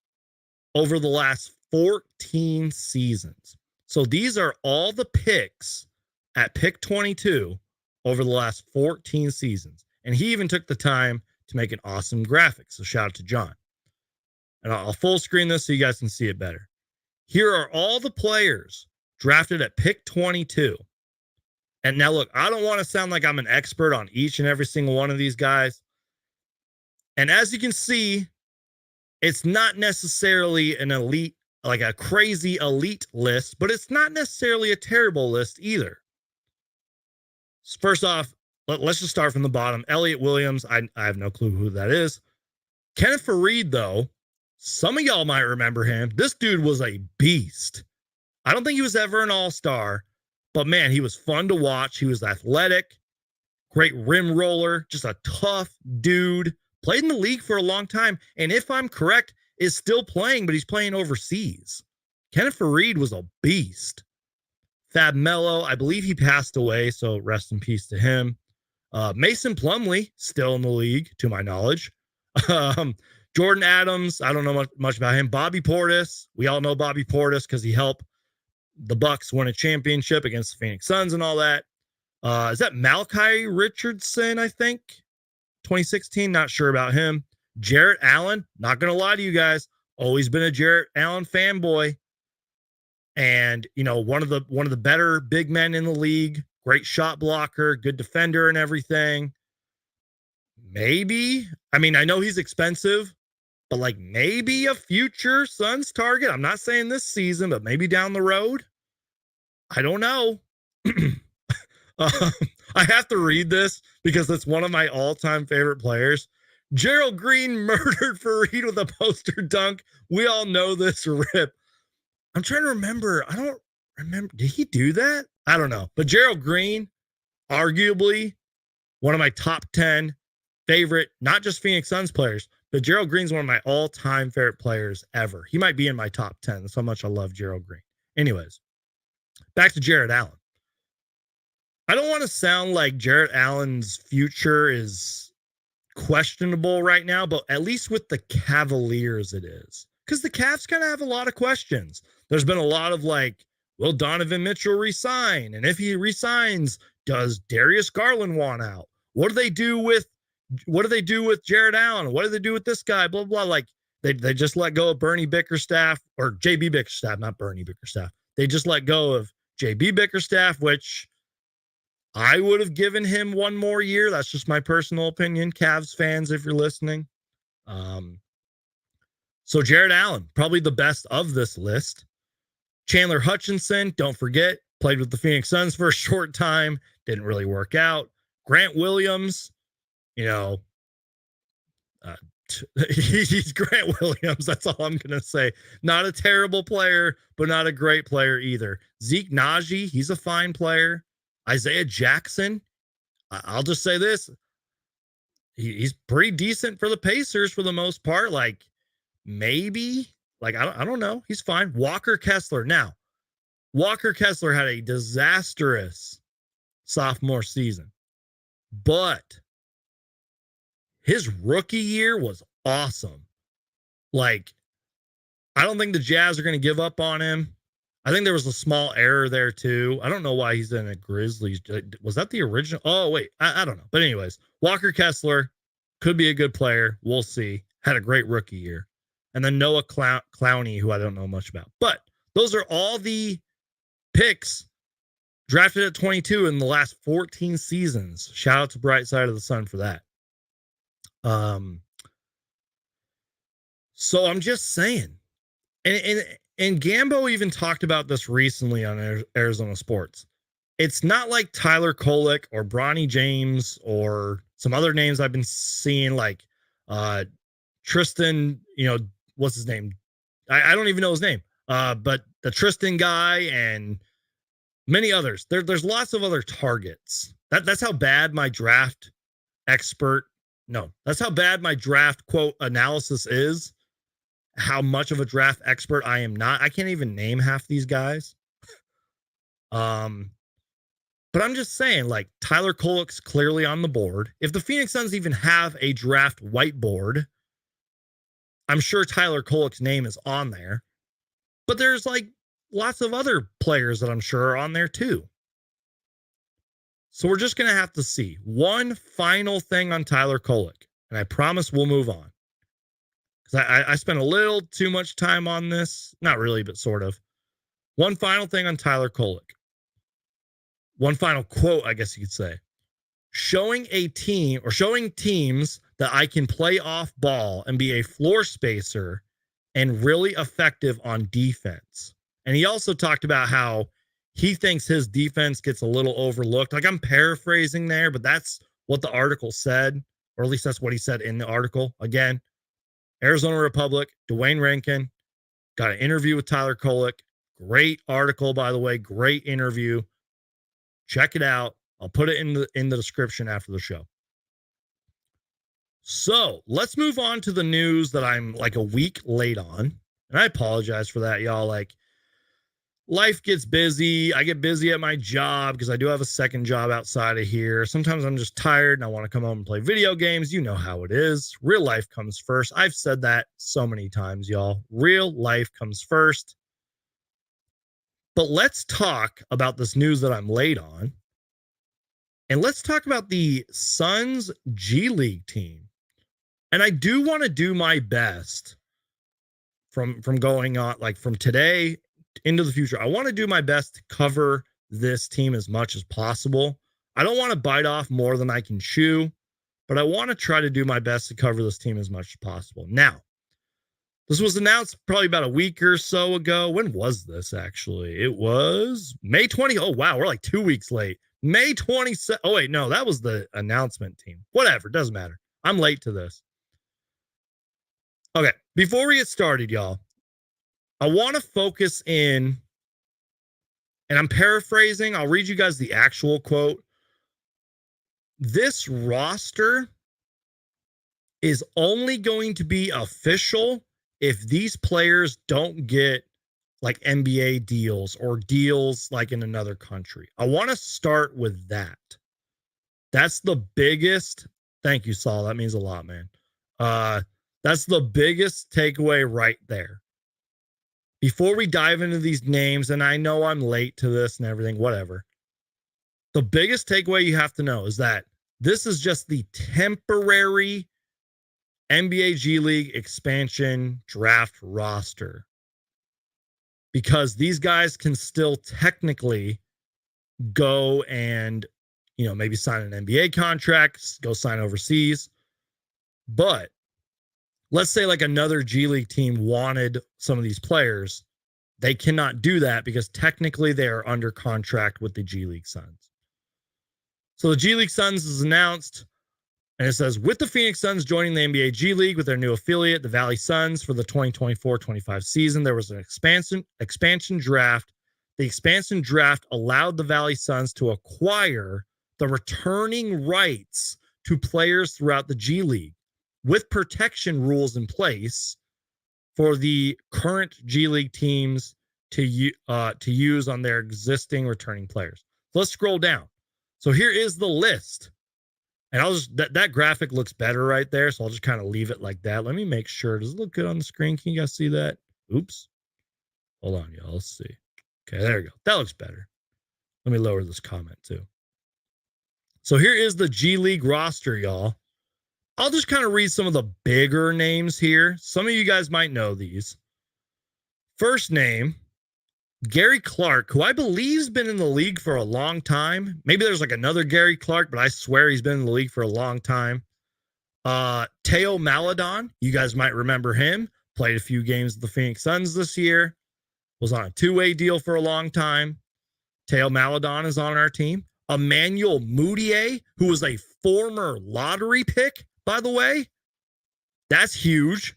S1: over the last 14 seasons. So these are all the picks at pick 22 over the last 14 seasons. And he even took the time to make an awesome graphic. So shout out to John. And I'll full screen this so you guys can see it better. Here are all the players drafted at pick 22. And now, look, I don't want to sound like I'm an expert on each and every single one of these guys. And as you can see, it's not necessarily an elite, like a crazy elite list, but it's not necessarily a terrible list either. So first off, let's just start from the bottom. Elliott Williams, I have no clue who that is. Kenneth Faried, though, some of y'all might remember him. This dude was a beast. I don't think he was ever an all-star, but man, he was fun to watch. He was athletic, great rim roller, just a tough dude. Played in the league for a long time. And if I'm correct, is still playing, but he's playing overseas. Kenneth Faried was a beast. Fab Mello, I believe he passed away, so rest in peace to him. Mason Plumlee, still in the league, to my knowledge. Jordan Adams, I don't know much about him. Bobby Portis, we all know Bobby Portis because he helped the Bucks win a championship against the Phoenix Suns and all that. Is that Malachi Richardson, I think? 2016, not sure about him. Jarrett Allen, not going to lie to you guys, always been a Jarrett Allen fanboy. And, you know, one of the better big men in the league, great shot blocker, good defender and everything. Maybe, I mean, I know he's expensive, but like maybe a future Suns target. I'm not saying this season, but maybe down the road. I don't know. I have to read this because it's one of my all-time favorite players. Gerald Green murdered Faried with a poster dunk. We all know this rip. I'm trying to remember. I don't remember. Did he do that? I don't know. But Gerald Green, arguably one of my top 10 favorite, not just Phoenix Suns players, but Gerald Green's one of my all-time favorite players ever. He might be in my top 10. That's how much I love Gerald Green. Anyways, back to Jarrett Allen. I don't want to sound like Jarrett Allen's future is questionable right now, but at least with the Cavaliers it is. Because the Cavs kind of have a lot of questions. There's been a lot of like, will Donovan Mitchell resign? And if he resigns, does Darius Garland want out? What do they do with Jarrett Allen? What do they do with this guy? Blah, blah. Like they just let go of Bernie Bickerstaff or JB Bickerstaff, not Bernie Bickerstaff. They just let go of JB Bickerstaff, which I would have given him one more year. That's just my personal opinion. Cavs fans, if you're listening. So Jarrett Allen, probably the best of this list. Chandler Hutchinson, don't forget, played with the Phoenix Suns for a short time. Didn't really work out. Grant Williams, you know, he's Grant Williams. That's all I'm going to say. Not a terrible player, but not a great player either. Zeke Naji, he's a fine player. Isaiah Jackson, I'll just say this. He's pretty decent for the Pacers for the most part. Like, maybe, like, I don't know. He's fine. Walker Kessler. Now, Walker Kessler had a disastrous sophomore season, but his rookie year was awesome. Like, I don't think the Jazz are going to give up on him. I think there was a small error there too. I don't know why he's in a Grizzlies. Was that the original? Oh, wait. I don't know. But anyways, Walker Kessler could be a good player. We'll see. Had a great rookie year. And then Noah Clowney, who I don't know much about. But those are all the picks drafted at 22 in the last 14 seasons. Shout out to Bright Side of the Sun for that. So I'm just saying. And Gambo even talked about this recently on Arizona Sports. It's not like Tyler Kolek or Bronny James or some other names I've been seeing, like Tristan, you know, what's his name? I don't even know his name. But the Tristan guy and many others. There's lots of other targets. That's how bad my draft expert. No, that's how bad my draft quote analysis is. How much of a draft expert I am not. I can't even name half these guys. But I'm just saying, like, Tyler Kolek's clearly on the board. If the Phoenix Suns even have a draft whiteboard, I'm sure Tyler Kolek's name is on there. But there's like lots of other players that I'm sure are on there too. So we're just going to have to see. One final thing on Tyler Kolek, and I promise we'll move on. I spent a little too much time on this. Not really, but sort of. One final thing on Tyler Kolek. One final quote, I guess you could say. Showing teams that I can play off ball and be a floor spacer and really effective on defense. And he also talked about how he thinks his defense gets a little overlooked. Like, I'm paraphrasing there, but that's what the article said, or at least that's what he said in the article. Again, Arizona Republic, Dwayne Rankin, got an interview with Tyler Kolek. Great article, by the way. Great interview. Check it out. I'll put it in the description after the show. So let's move on to the news that I'm like a week late on. And I apologize for that, y'all. Like, life gets busy. I get busy at my job because I do have a second job outside of here. Sometimes I'm just tired and I want to come home and play video games. You know how it is. Real life comes first. I've said that so many times, y'all. Real life comes first. But let's talk about this news that I'm late on. And let's talk about the Suns G League team. And I do want to do my best from going on, like from today into the future. I want to do my best to cover this team as much as possible. I don't want to bite off more than I can chew, but I want to try to do my best to cover this team as much as possible. Now, this was announced probably about a week or so ago. When was this actually? It was May 20. Oh, wow. We're like 2 weeks late. May 27. Oh, wait. No, that was the announcement team. Whatever. Doesn't matter. I'm late to this. Okay. Before we get started, y'all, I want to focus in, and I'm paraphrasing. I'll read you guys the actual quote. This roster is only going to be official if these players don't get like NBA deals or deals like in another country. I want to start with that. That's the biggest. Thank you, Saul. That means a lot, man. That's the biggest takeaway right there. Before we dive into these names, and I know I'm late to this and everything, whatever. The biggest takeaway you have to know is that this is just the temporary NBA G League expansion draft roster. Because these guys can still technically go and, you know, maybe sign an NBA contract, go sign overseas. But let's say like another G League team wanted some of these players. They cannot do that because technically they are under contract with the G League Suns. So the G League Suns is announced, and it says, with the Phoenix Suns joining the NBA G League with their new affiliate, the Valley Suns, for the 2024-25 season, there was an expansion draft. The expansion draft allowed the Valley Suns to acquire the returning rights to players throughout the G League, with protection rules in place for the current G League teams to use on their existing returning players. So let's scroll down. So here is the list. And I'll just, that graphic looks better right there. So I'll just kind of leave it like that. Let me make sure. Does it look good on the screen? Can you guys see that? Oops. Hold on, y'all. Let's see. Okay, there we go. That looks better. Let me lower this comment too. So here is the G League roster, y'all. I'll just kind of read some of the bigger names here. Some of you guys might know these. First name, Gary Clark, who I believe has been in the league for a long time. Maybe there's like another Gary Clark, but I swear he's been in the league for a long time. Teo Maledon, you guys might remember him. Played a few games with the Phoenix Suns this year. Was on a two-way deal for a long time. Teo Maledon is on our team. Emmanuel Mudiay, who was a former lottery pick, by the way. That's huge.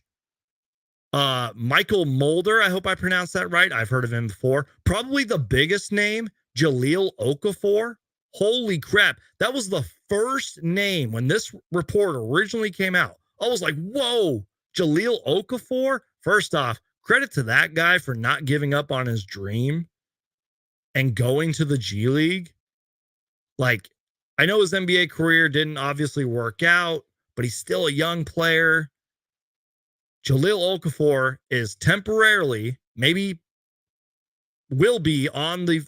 S1: Michael Mulder, I hope I pronounced that right. I've heard of him before. Probably the biggest name, Jahlil Okafor. Holy crap. That was the first name when this report originally came out. I was like, whoa, Jahlil Okafor? First off, credit to that guy for not giving up on his dream and going to the G League. Like, I know his NBA career didn't obviously work out, but he's still a young player. Jahlil Okafor is temporarily, maybe will be on the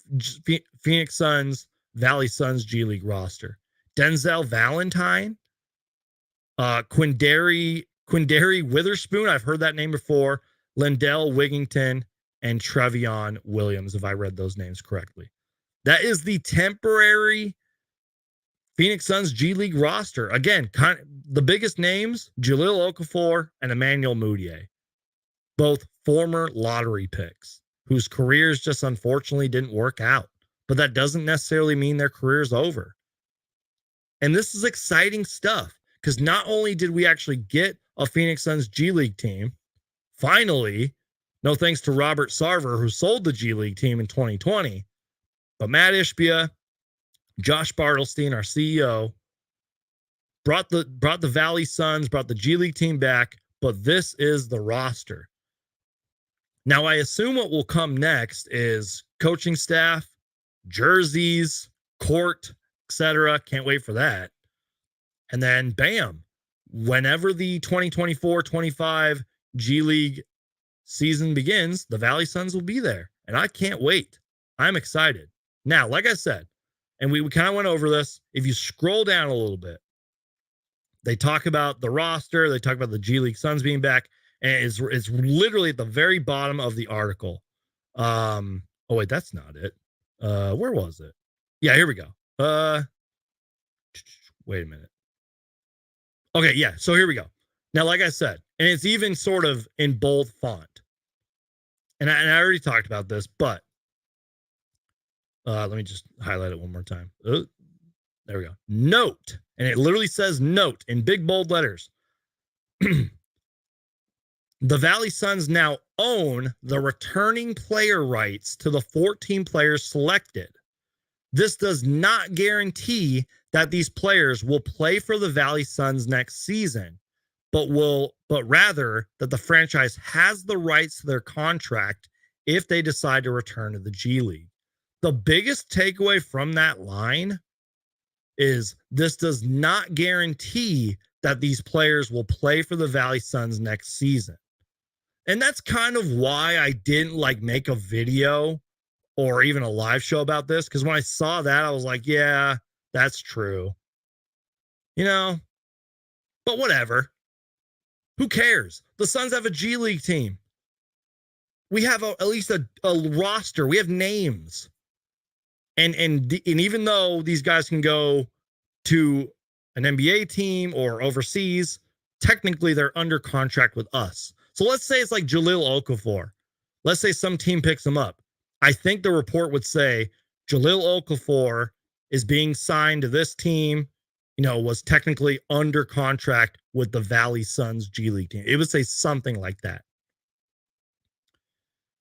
S1: Phoenix Suns, Valley Suns G League roster. Denzel Valentine, Quindary Witherspoon, I've heard that name before. Lindell Wigington, and Trevion Williams, if I read those names correctly. That is the temporary Phoenix Suns G League roster. Again, the biggest names, Jahlil Okafor and Emmanuel Mudiay. Both former lottery picks whose careers just unfortunately didn't work out. But that doesn't necessarily mean their career's over. And this is exciting stuff because not only did we actually get a Phoenix Suns G League team, finally, no thanks to Robert Sarver, who sold the G League team in 2020, but Matt Ishbia, Josh Bartlestein, our CEO, brought the Valley Suns, brought the G League team back, but this is the roster. Now, I assume what will come next is coaching staff, jerseys, court, etc. Can't wait for that. And then, bam, whenever the 2024-25 G League season begins, the Valley Suns will be there. And I can't wait. I'm excited. Now, like I said, and we kind of went over this, if you scroll down a little bit, they talk about the roster, they talk about the G League Suns being back, and it's literally at the very bottom of the article. Oh wait, that's not it. Where was it? Yeah, here we go. Wait a minute. Okay, yeah, so here we go. Now, like I said, and it's even sort of in bold font. And I already talked about this, but let me just highlight it one more time. There we go. Note. And it literally says note in big bold letters. The Valley Suns now own the returning player rights to the 14 players selected. This does not guarantee that these players will play for the Valley Suns next season, but rather that the franchise has the rights to their contract if they decide to return to the G League. The biggest takeaway from that line is this does not guarantee that these players will play for the Valley Suns next season. And that's kind of why I didn't make a video or even a live show about this. Because when I saw that, I was like, yeah, that's true. But whatever. Who cares? The Suns have a G League team. We have at least a roster. We have names. And even though these guys can go to an NBA team or overseas, technically they're under contract with us. So let's say it's like Jahlil Okafor. Let's say some team picks him up. I think the report would say Jahlil Okafor is being signed to this team, was technically under contract with the Valley Suns G League team. It would say something like that.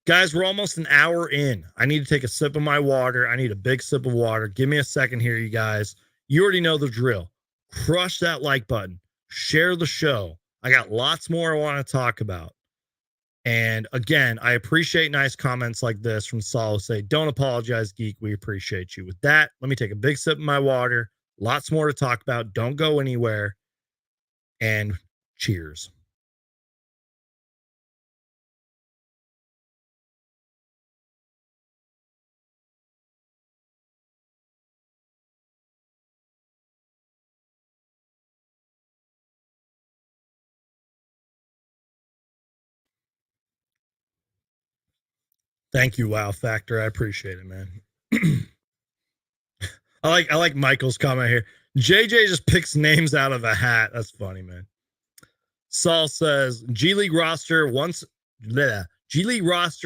S1: Guys, we're almost an hour in. I need to take a sip of my water. I need a big sip of water. Give me a second here, you guys. You already know the drill. Crush that like button. Share the show. I got lots more I want to talk about. And again, I appreciate nice comments like this from Saul. Say, don't apologize, geek. We appreciate you. With that, let me take a big sip of my water. Lots more to talk about. Don't go anywhere. And cheers. Thank you, Wow Factor. I appreciate it, man. I like Michael's comment here. JJ just picks names out of a hat. That's funny, man. Saul says G League roster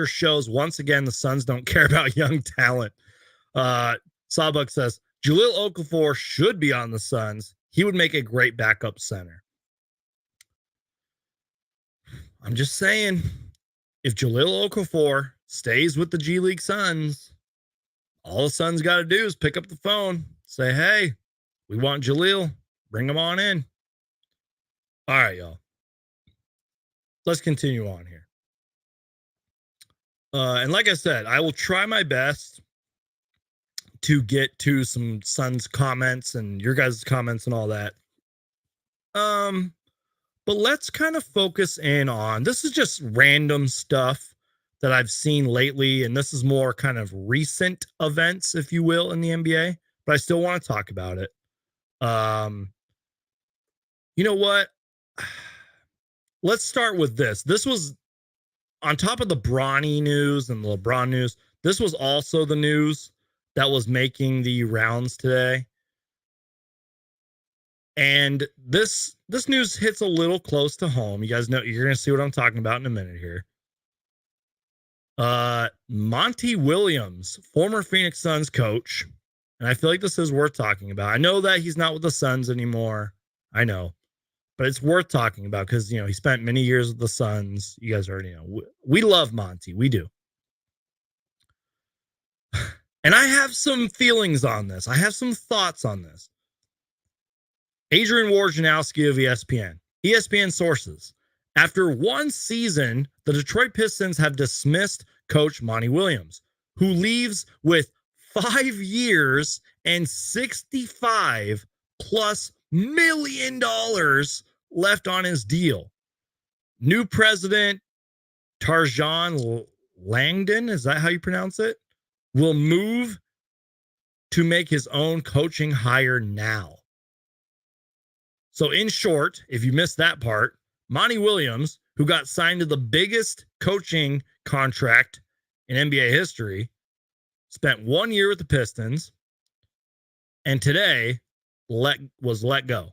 S1: shows once again the Suns don't care about young talent. Sawbuck says Jahlil Okafor should be on the Suns. He would make a great backup center. I'm just saying, if Jahlil Okafor stays with the G League Suns, all the Suns got to do is pick up the phone, say, hey, we want Jahlil. Bring him on in. All right, y'all. Let's continue on here. And like I said, I will try my best to get to some Suns comments and your guys' comments and all that. But let's kind of focus in on, this is just random stuff that I've seen lately, and this is more kind of recent events, if you will, in the NBA, but I still want to talk about it. You know what? Let's start with this. This was on top of the Bronny news and the LeBron news. This was also the news that was making the rounds today. And this news hits a little close to home. You guys know, you're going to see what I'm talking about in a minute here. Monty Williams, former Phoenix Suns coach, and I feel like this is worth talking about. I know that he's not with the Suns anymore. I know. But it's worth talking about because, he spent many years with the Suns. You guys already know. We love Monty. We do. And I have some feelings on this. I have some thoughts on this. Adrian Wojnarowski of ESPN. ESPN sources. After one season, the Detroit Pistons have dismissed coach Monty Williams, who leaves with 5 years and $65+ million left on his deal. New president Tarjan Langdon, is that how you pronounce it? Will move to make his own coaching hire now. So in short, if you missed that part, Monty Williams, who got signed to the biggest coaching contract in NBA history, spent 1 year with the Pistons, and today was let go.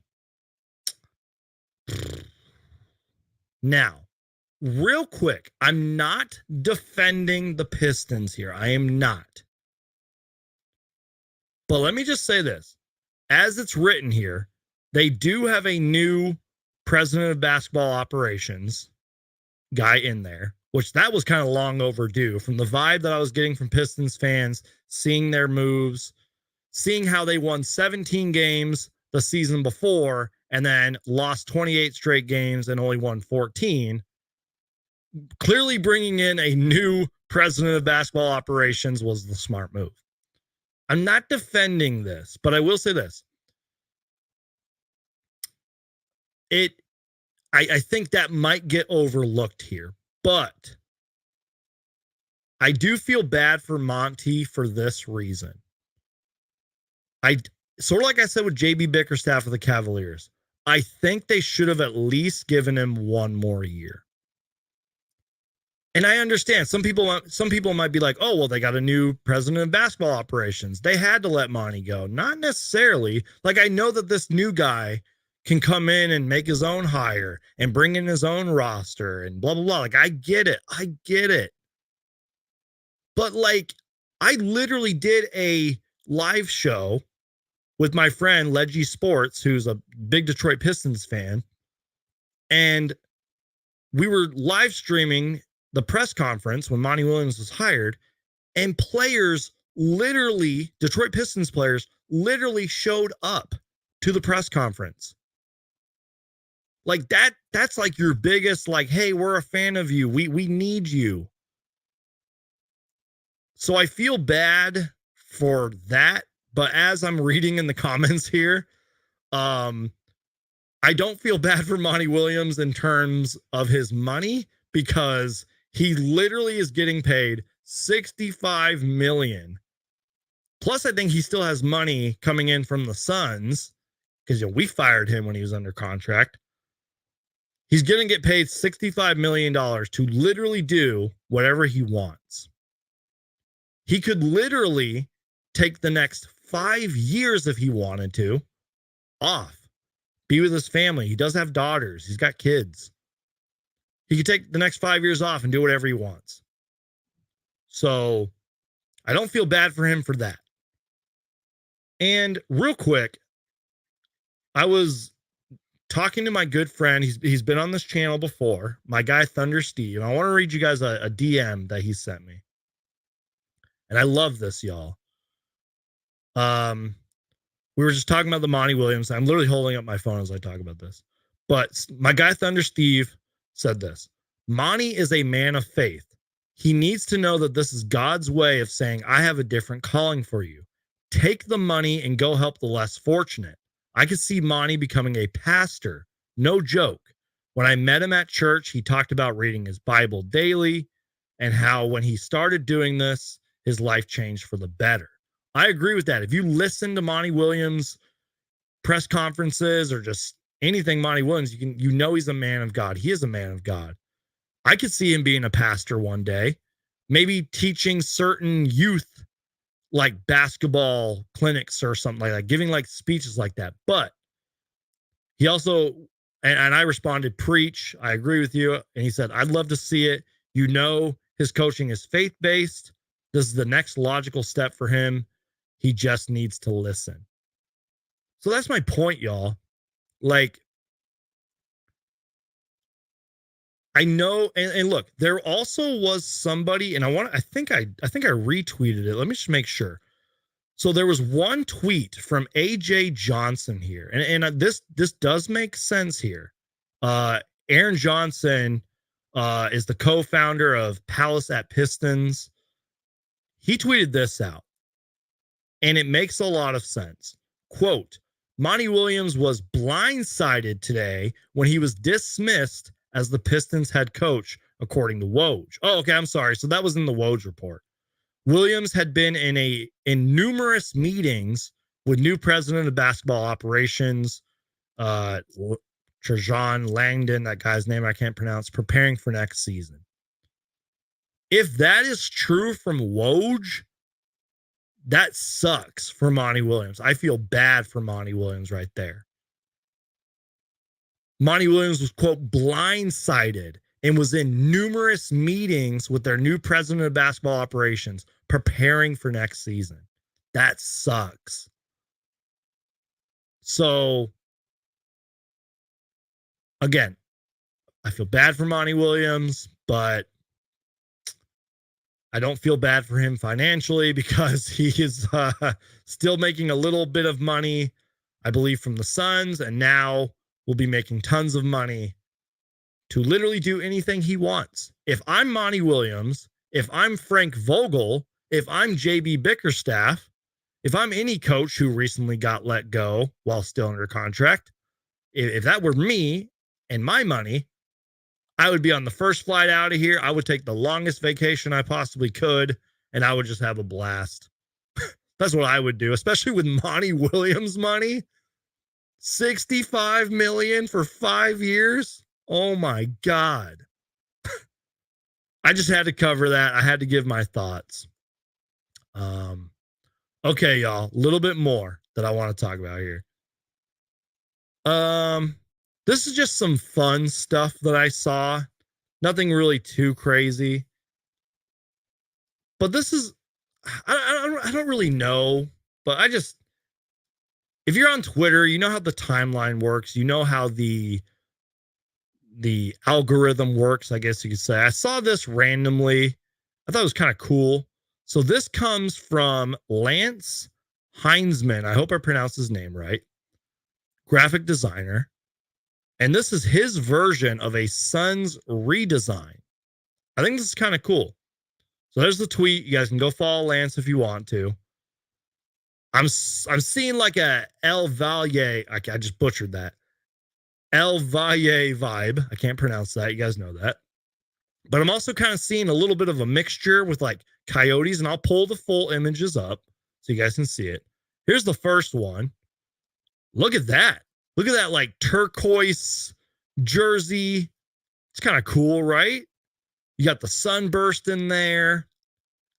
S1: Now, real quick, I'm not defending the Pistons here. I am not. But let me just say this. As it's written here, they do have a new president of basketball operations guy in there, which that was kind of long overdue from the vibe that I was getting from Pistons fans, seeing their moves, seeing how they won 17 games the season before and then lost 28 straight games and only won 14. Clearly bringing in a new president of basketball operations was the smart move. I'm not defending this, but I will say this. I think that might get overlooked here, but I do feel bad for Monty for this reason. I sort of like I said with JB Bickerstaff of the Cavaliers, I think they should have at least given him one more year. And I understand some people might be like, oh, well, they got a new president of basketball operations. They had to let Monty go. Not necessarily. Like, I know that this new guy can come in and make his own hire and bring in his own roster and blah, blah, blah. Like, I get it. But like, I literally did a live show with my friend Leggy Sports, who's a big Detroit Pistons fan. And we were live streaming the press conference when Monty Williams was hired, and players literally, Detroit Pistons players literally showed up to the press conference. Like that's like your biggest, like, hey, we're a fan of you. We need you. So I feel bad for that. But as I'm reading in the comments here, I don't feel bad for Monty Williams in terms of his money, because he literally is getting paid $65 million. Plus, I think he still has money coming in from the Suns, because we fired him when he was under contract. He's going to get paid $65 million to literally do whatever he wants. He could literally take the next 5 years, if he wanted to, off, be with his family. He does have daughters. He's got kids. He could take the next 5 years off and do whatever he wants. So I don't feel bad for him for that. And real quick, I was talking to my good friend. He's been on this channel before, my guy Thunder Steve. I want to read you guys a DM that he sent me. And I love this, y'all. We were just talking about the Monty Williams. I'm literally holding up my phone as I talk about this. But my guy Thunder Steve said this: Monty is a man of faith. He needs to know that this is God's way of saying, I have a different calling for you. Take the money and go help the less fortunate. I could see Monty becoming a pastor. No joke. When I met him at church, he talked about reading his Bible daily and how when he started doing this, his life changed for the better. I agree with that. If you listen to Monty Williams press conferences or just anything Monty Williams, you know he's a man of God. He is a man of God. I could see him being a pastor one day, maybe teaching certain youth like basketball clinics or something like that, giving like speeches like that. But he also, and I responded, preach. I agree with you. And he said, I'd love to see it. You know, his coaching is faith-based. This is the next logical step for him. He just needs to listen. So that's my point, y'all. Like, I know, and look, there also was somebody, and I think I retweeted it. Let me just make sure. So there was one tweet from AJ Johnson here, and this does make sense here. Aaron Johnson is the co-founder of Palace at Pistons. He tweeted this out, and it makes a lot of sense. Quote, Monty Williams was blindsided today when he was dismissed as the Pistons head coach, according to Woj. Oh, okay, I'm sorry. So that was in the Woj report. Williams had been in numerous meetings with new president of basketball operations, Trajan Langdon, that guy's name I can't pronounce, preparing for next season. If that is true from Woj, that sucks for Monty Williams. I feel bad for Monty Williams right there. Monty Williams was, quote, blindsided and was in numerous meetings with their new president of basketball operations preparing for next season. That sucks. So, again, I feel bad for Monty Williams, but I don't feel bad for him financially because he is still making a little bit of money, I believe, from the Suns, and now will be making tons of money to literally do anything he wants. If I'm Monty Williams, if I'm Frank Vogel, if I'm JB Bickerstaff, if I'm any coach who recently got let go while still under contract, if that were me and my money, I would be on the first flight out of here. I would take the longest vacation I possibly could, and I would just have a blast. That's what I would do, especially with Monty Williams' money. $65 million for 5 years. Oh my God. I just had to cover that. I had to give my thoughts. Okay, y'all, a little bit more that I want to talk about here. This is just some fun stuff that I saw. Nothing really too crazy. But this is, I don't really know, but if you're on Twitter, you know how the timeline works. You know how the algorithm works, I guess you could say. I saw this randomly. I thought it was kind of cool. So this comes from Lance Heinzman. I hope I pronounced his name right. Graphic designer. And this is his version of a Suns redesign. I think this is kind of cool. So there's the tweet. You guys can go follow Lance if you want to. I'm seeing like a El Valle. I just butchered that. El Valle vibe. I can't pronounce that. You guys know that. But I'm also kind of seeing a little bit of a mixture with like coyotes, and I'll pull the full images up so you guys can see it. Here's the first one. Look at that. Look at that like turquoise jersey. It's kind of cool, right? You got the sunburst in there.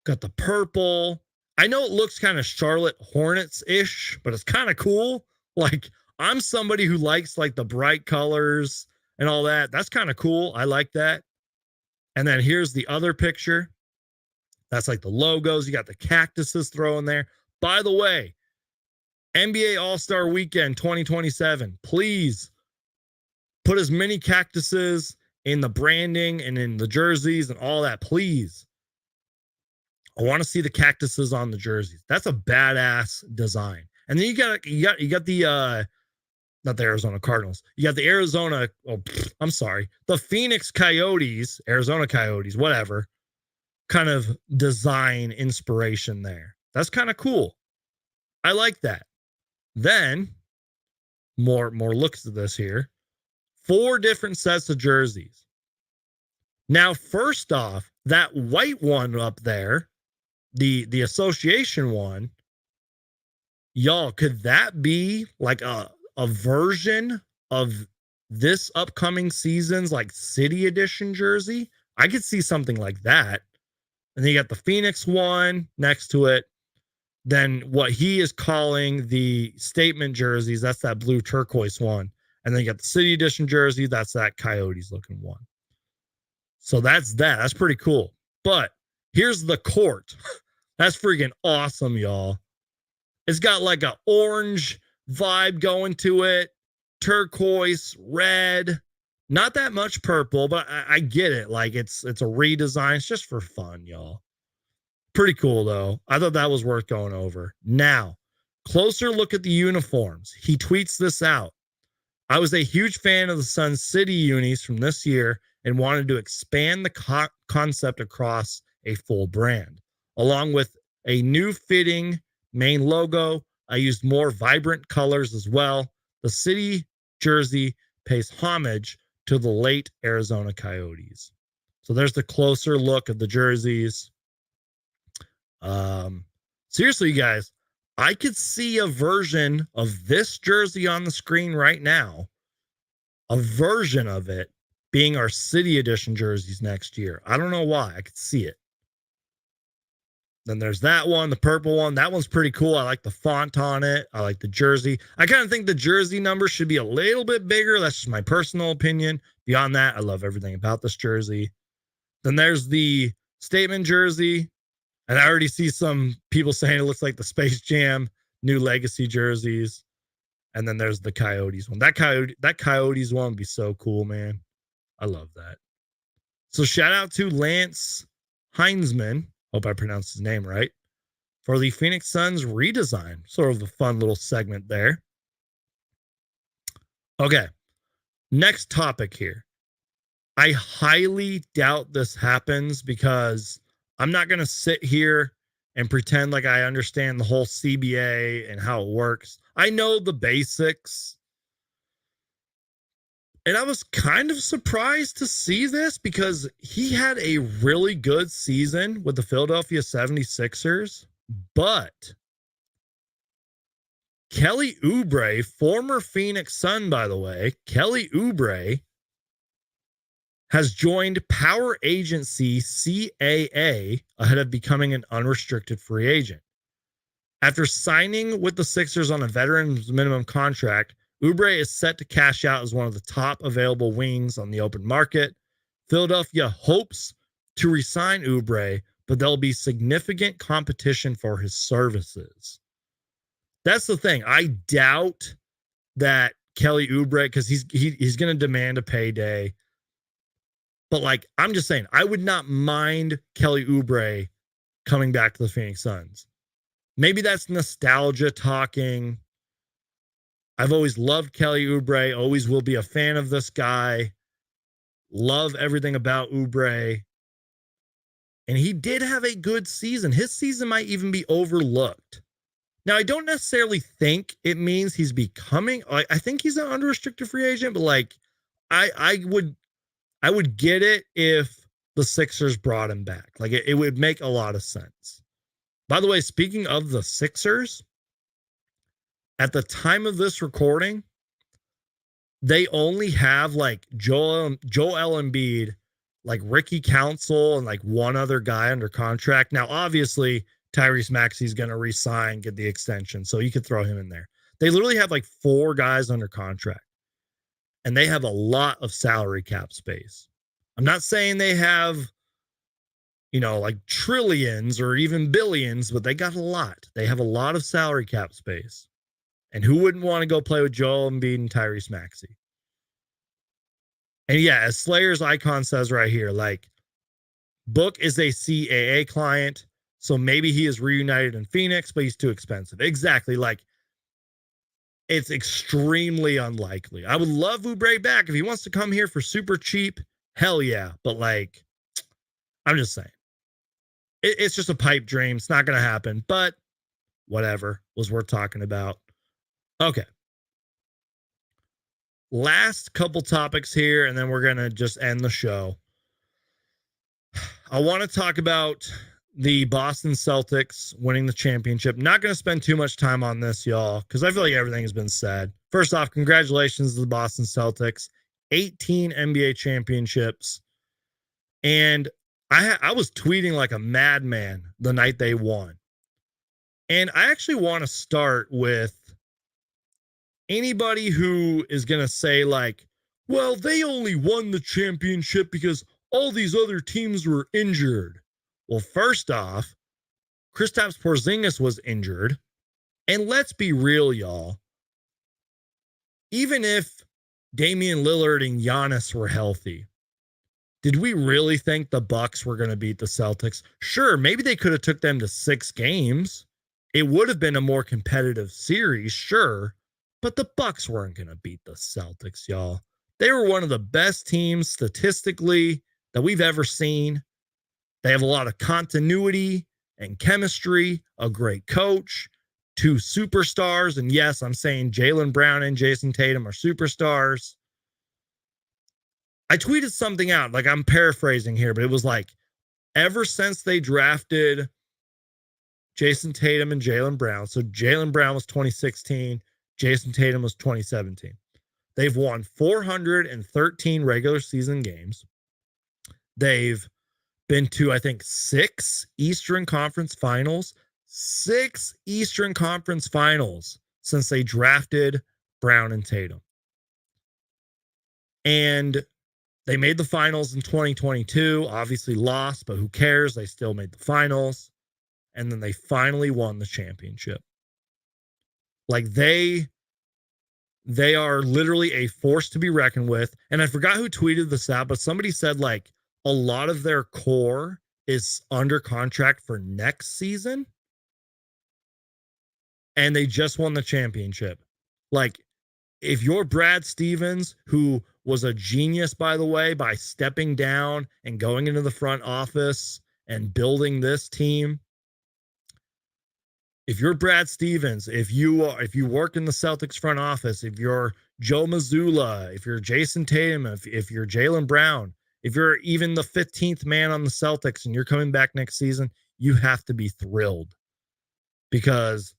S1: Got the purple. I know it looks kind of Charlotte Hornets-ish, but it's kind of cool. Like, I'm somebody who likes like the bright colors and all that. That's kind of cool. I like that. And then here's the other picture. That's like the logos. You got the cactuses thrown there. By the way, NBA All-Star Weekend 2027, please put as many cactuses in the branding and in the jerseys and all that, please. I want to see the cactuses on the jerseys. That's a badass design. And then you got the not the Arizona Cardinals. You got the Arizona, the Phoenix Coyotes, Arizona Coyotes, whatever, kind of design inspiration there. That's kind of cool. I like that. Then, more looks at this here. 4 different sets of jerseys. Now, first off, that white one up there, the association one, y'all, could that be like a version of this upcoming season's like city edition jersey? I could see something like that. And then you got the Phoenix one next to it. Then what he is calling the statement jerseys, that's that blue turquoise one. And then you got the city edition jersey, that's that Coyotes looking one. So that's that. That's pretty cool. But here's the court. That's freaking awesome, y'all. It's got like an orange vibe going to it, turquoise, red. Not that much purple, but I get it. Like it's a redesign. It's just for fun, y'all. Pretty cool though. I thought that was worth going over. Now, closer look at the uniforms. He tweets this out. I was a huge fan of the Sun City unis from this year and wanted to expand the concept across a full brand. Along with a new fitting main logo, I used more vibrant colors as well. The city jersey pays homage to the late Arizona Coyotes. So there's the closer look of the jerseys. Seriously, you guys, I could see a version of this jersey on the screen right now, a version of it being our city edition jerseys next year. I don't know why. I could see it. Then there's that one, the purple one. That one's pretty cool. I like the font on it. I like the jersey. I kind of think the jersey number should be a little bit bigger. That's just my personal opinion. Beyond that, I love everything about this jersey. Then there's the statement jersey. And I already see some people saying it looks like the Space Jam new legacy jerseys. And then there's the Coyotes one. That Coyotes one would be so cool, man. I love that. So shout out to Lance Heinzman. Hope I pronounced his name right. For the Phoenix Suns redesign. Sort of a fun little segment there. Okay. Next topic here. I highly doubt this happens because I'm not going to sit here and pretend like I understand the whole CBA and how it works. I know the basics. And I was kind of surprised to see this because he had a really good season with the Philadelphia 76ers. But Kelly Oubre, former Phoenix Sun, by the way, Kelly Oubre has joined power agency CAA ahead of becoming an unrestricted free agent. After signing with the Sixers on a veteran's minimum contract, Oubre is set to cash out as one of the top available wings on the open market. Philadelphia hopes to re-sign Oubre, but there'll be significant competition for his services. That's the thing. I doubt that Kelly Oubre, because he's going to demand a payday. But like, I'm just saying, I would not mind Kelly Oubre coming back to the Phoenix Suns. Maybe that's nostalgia talking. I've always loved Kelly Oubre, always will be a fan of this guy. Love everything about Oubre. And he did have a good season. His season might even be overlooked. Now, I don't necessarily think it means he's becoming, I think he's an unrestricted free agent, but like, I would get it if the Sixers brought him back. Like it would make a lot of sense. By the way, speaking of the Sixers, at the time of this recording, they only have like Joel Embiid, like Ricky Council, and like one other guy under contract. Now, obviously, Tyrese Maxey's going to re-sign, get the extension, so you could throw him in there. They literally have like 4 guys under contract, and they have a lot of salary cap space. I'm not saying they have, like trillions or even billions, but they got a lot. They have a lot of salary cap space. And who wouldn't want to go play with Joel Embiid and Tyrese Maxey? And yeah, as Slayer's icon says right here, like, Book is a CAA client, so maybe he is reunited in Phoenix, but he's too expensive. Exactly. Like, it's extremely unlikely. I would love Oubre back. If he wants to come here for super cheap, hell yeah. But like, I'm just saying. It's just a pipe dream. It's not going to happen, but whatever, was worth talking about. Okay. Last couple topics here, and then we're going to just end the show. I want to talk about the Boston Celtics winning the championship. Not going to spend too much time on this, y'all, because I feel like everything has been said. First off, congratulations to the Boston Celtics. 18 NBA championships. And I was tweeting like a madman the night they won. And I actually want to start with anybody who is going to say like, well, they only won the championship because all these other teams were injured. Well, first off, Kristaps Porzingis was injured. And let's be real, y'all. Even if Damian Lillard and Giannis were healthy, did we really think the Bucks were going to beat the Celtics? Sure, maybe they could have took them to 6 games. It would have been a more competitive series, sure, but the Bucks weren't going to beat the Celtics, y'all. They were one of the best teams statistically that we've ever seen. They have a lot of continuity and chemistry, a great coach, 2 superstars, and yes, I'm saying Jaylen Brown and Jason Tatum are superstars. I tweeted something out, like I'm paraphrasing here, but it was like, ever since they drafted Jason Tatum and Jaylen Brown, so Jaylen Brown was 2016, Jason Tatum was 2017. They've won 413 regular season games. They've been to, I think, 6 Eastern Conference Finals. 6 Eastern Conference Finals since they drafted Brown and Tatum. And they made the finals in 2022, obviously lost, but who cares? They still made the finals. And then they finally won the championship. Like they are literally a force to be reckoned with. And I forgot who tweeted this out, but somebody said like a lot of their core is under contract for next season. And they just won the championship. Like, if you're Brad Stevens, who was a genius, by the way, by stepping down and going into the front office and building this team, if you're Brad Stevens, if you work in the Celtics front office, if you're Joe Mazzulla, if you're Jason Tatum, if you're Jaylen Brown, if you're even the 15th man on the Celtics and you're coming back next season, you have to be thrilled. Because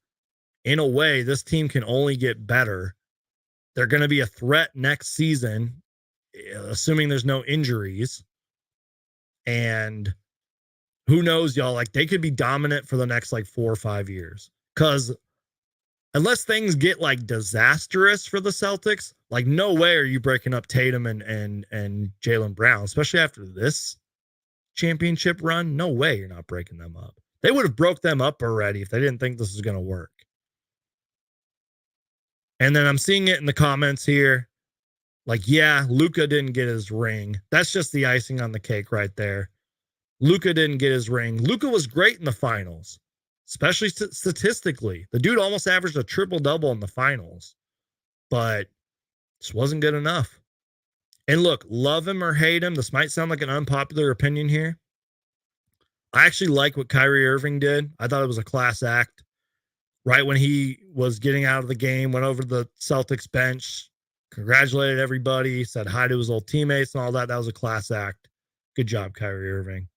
S1: in a way, this team can only get better. They're going to be a threat next season, assuming there's no injuries. And who knows, y'all, like they could be dominant for the next like 4 or 5 years. Because unless things get like disastrous for the Celtics, like no way are you breaking up Tatum and Jaylen Brown, especially after this championship run. No way you're not breaking them up. They would have broke them up already if they didn't think this was going to work. And then I'm seeing it in the comments here. Like, yeah, Luka didn't get his ring. That's just the icing on the cake right there. Luka didn't get his ring. Luka was great in the finals, especially statistically. The dude almost averaged a triple-double in the finals, but this wasn't good enough. And look, love him or hate him, this might sound like an unpopular opinion here. I actually like what Kyrie Irving did. I thought it was a class act. Right when he was getting out of the game, went over to the Celtics bench, congratulated everybody, said hi to his old teammates and all that. That was a class act. Good job, Kyrie Irving.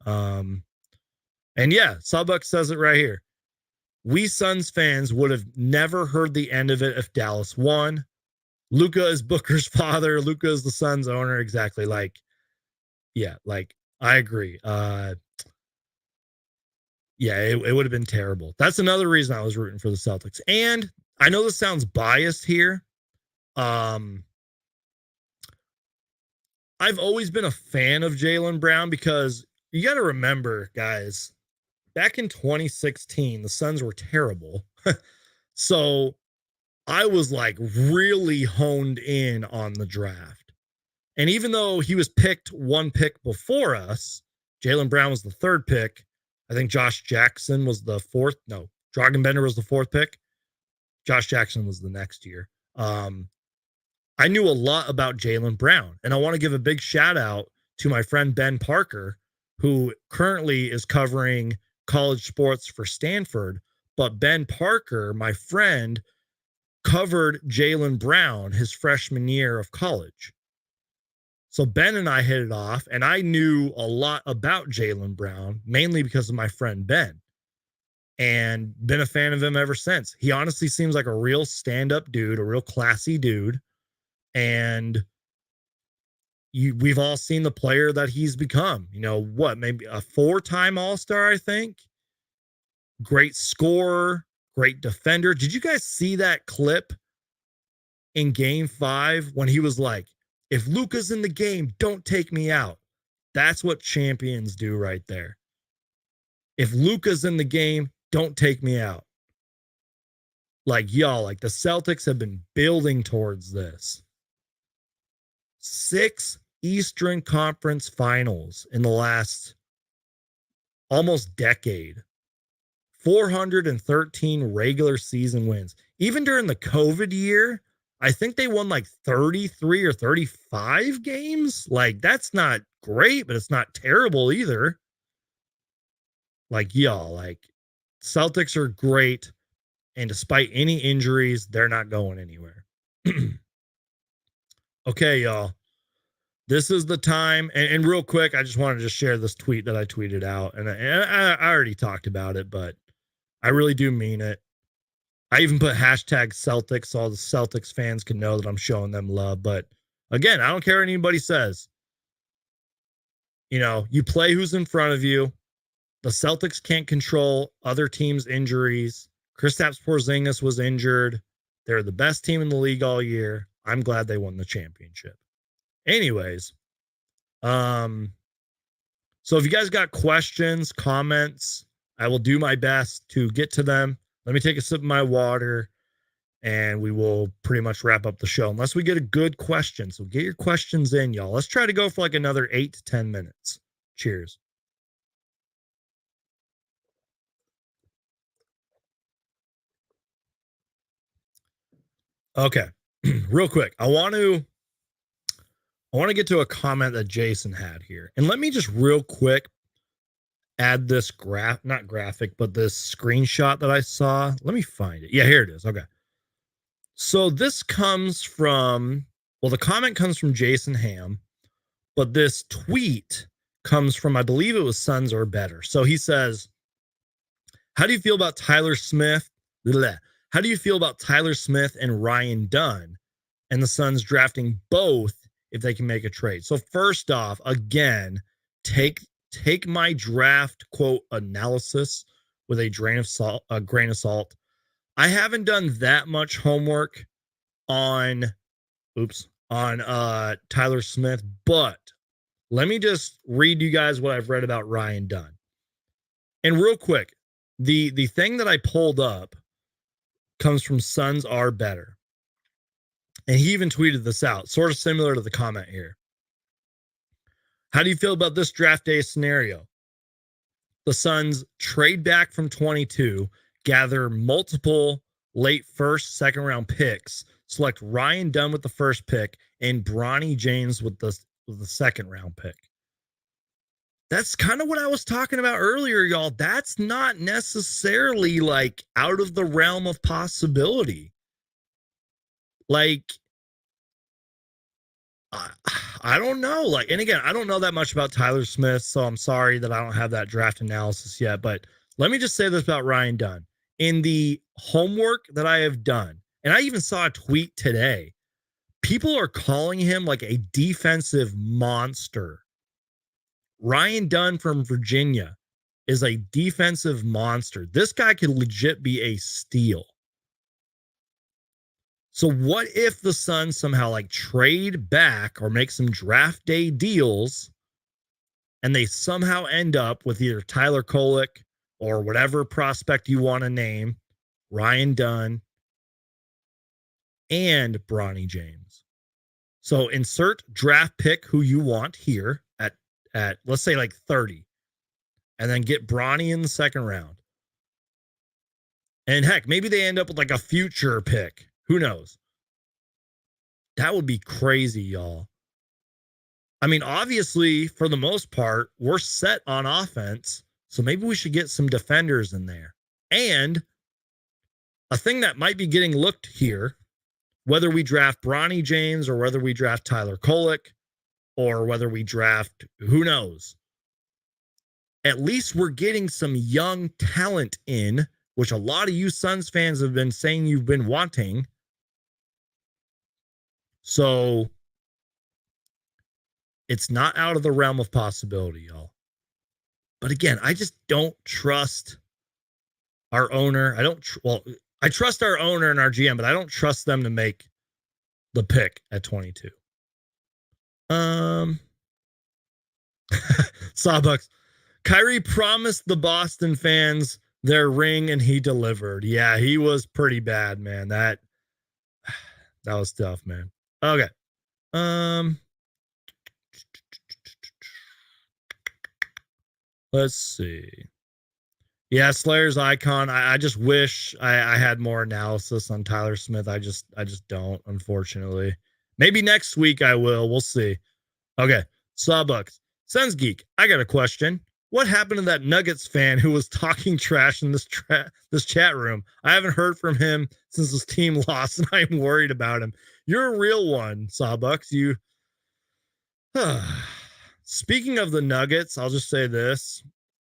S1: And yeah, Sawbuck says it right here. We Suns fans would have never heard the end of it if Dallas won. Luka is Booker's father. Luka is the Suns owner. Exactly. Like, yeah, like I agree. Yeah, it would have been terrible. That's another reason I was rooting for the Celtics. And I know this sounds biased here. I've always been a fan of Jaylen Brown because you got to remember, guys, back in 2016, the Suns were terrible. So I was like really honed in on the draft. And even though he was picked 1 pick before us, Jaylen Brown was the 3rd pick. I think Josh Jackson was the 4th. No, Dragan was the 4th pick. Josh Jackson was the next year. I knew a lot about Jaylen Brown, and I want to give a big shout out to my friend Ben Parker, who currently is covering college sports for Stanford. But Ben Parker, my friend, covered Jaylen Brown his freshman year of college. So Ben and I hit it off, and I knew a lot about Jaylen Brown, mainly because of my friend Ben, and been a fan of him ever since. He honestly seems like a real stand-up dude, a real classy dude, and we've all seen the player that he's become. You know, what, maybe a 4-time All-Star, I think? Great scorer, great defender. Did you guys see that clip in Game 5 when he was like, if Luka's in the game, don't take me out? That's what champions do right there. If Luka's in the game, don't take me out. Like, y'all, like the Celtics have been building towards this. 6 Eastern Conference Finals in the last almost decade. 413 regular season wins. Even during the COVID year, I think they won like 33 or 35 games. Like, that's not great, but it's not terrible either. Like, y'all, like, Celtics are great. And despite any injuries, they're not going anywhere. Okay, y'all. This is the time. And real quick, I just wanted to share this tweet that I tweeted out. And I already talked about it, but I really do mean it. I even put hashtag Celtics so all the Celtics fans can know that I'm showing them love. But again, I don't care what anybody says. You know, you play who's in front of you. The Celtics can't control other teams' injuries. Kristaps Porzingis was injured. They're the best team in the league all year. I'm glad they won the championship. Anyways, so if you guys got questions, comments, I will do my best to get to them. Let me take a sip of my water and we will pretty much wrap up the show unless we get a good question. So get your questions in, y'all. Let's try to go for like another 8 to 10 minutes. Cheers. Okay. Real quick. I want to get to a comment that Jason had here. And let me just real quick add this not graphic, but this screenshot that I saw. Let me find it. Yeah, here it is. Okay. So this comes from, well, the comment comes from Jason Ham, but this tweet comes from, I believe it was Suns Are Better. So he says, how do you feel about Tyler Smith? How do you feel about Tyler Smith and Ryan Dunn and the Suns drafting both if they can make a trade? So first off, again, take my draft quote analysis with a grain of salt. I haven't done that much homework on Tyler Smith, but let me just read you guys what I've read about Ryan Dunn. And real quick, the thing that I pulled up comes from Suns Are Better. And he even tweeted this out, sort of similar to the comment here. How do you feel about this draft day scenario? The Suns trade back from 22, gather multiple late first, second round picks, select Ryan Dunn with the first pick, and Bronny James with the second round pick. That's kind of what I was talking about earlier, y'all. That's not necessarily like out of the realm of possibility. Like, I don't know. Like, and again, I don't know that much about Tyler Smith, so I'm sorry that I don't have that draft analysis yet. But let me just say this about Ryan Dunn. In the homework that I have done, and I even saw a tweet today, people are calling him like a defensive monster. Ryan Dunn from Virginia is a defensive monster. This guy could legit be a steal. So what if the Suns somehow like trade back or make some draft day deals and they somehow end up with either Tyler Kolek or whatever prospect you want to name, Ryan Dunn, and Bronny James. So insert draft pick who you want here at let's say like 30, and then get Bronny in the second round. And heck, maybe they end up with like a future pick. Who knows? That would be crazy, y'all. I mean, obviously, for the most part, we're set on offense. So maybe we should get some defenders in there. And a thing that might be getting looked here, whether we draft Bronny James or whether we draft Tyler Kolek or whether we draft, who knows? At least we're getting some young talent in, which a lot of you Suns fans have been saying you've been wanting. So it's not out of the realm of possibility, y'all. But again, I just don't trust our owner. I trust our owner and our GM, but I don't trust them to make the pick at 22. Sawbucks. Kyrie promised the Boston fans their ring and he delivered. Yeah, he was pretty bad, man. That was tough, man. Okay. Let's see. Yeah, Slayer's icon. I just wish I had more analysis on Tyler Smith. I just don't, unfortunately. Maybe next week I will. We'll see. Okay. Sawbucks. Sens Geek. I got a question. What happened to that Nuggets fan who was talking trash in this chat room? I haven't heard from him since his team lost, and I'm worried about him. You're a real one, Sawbucks. You. Speaking of the Nuggets, I'll just say this.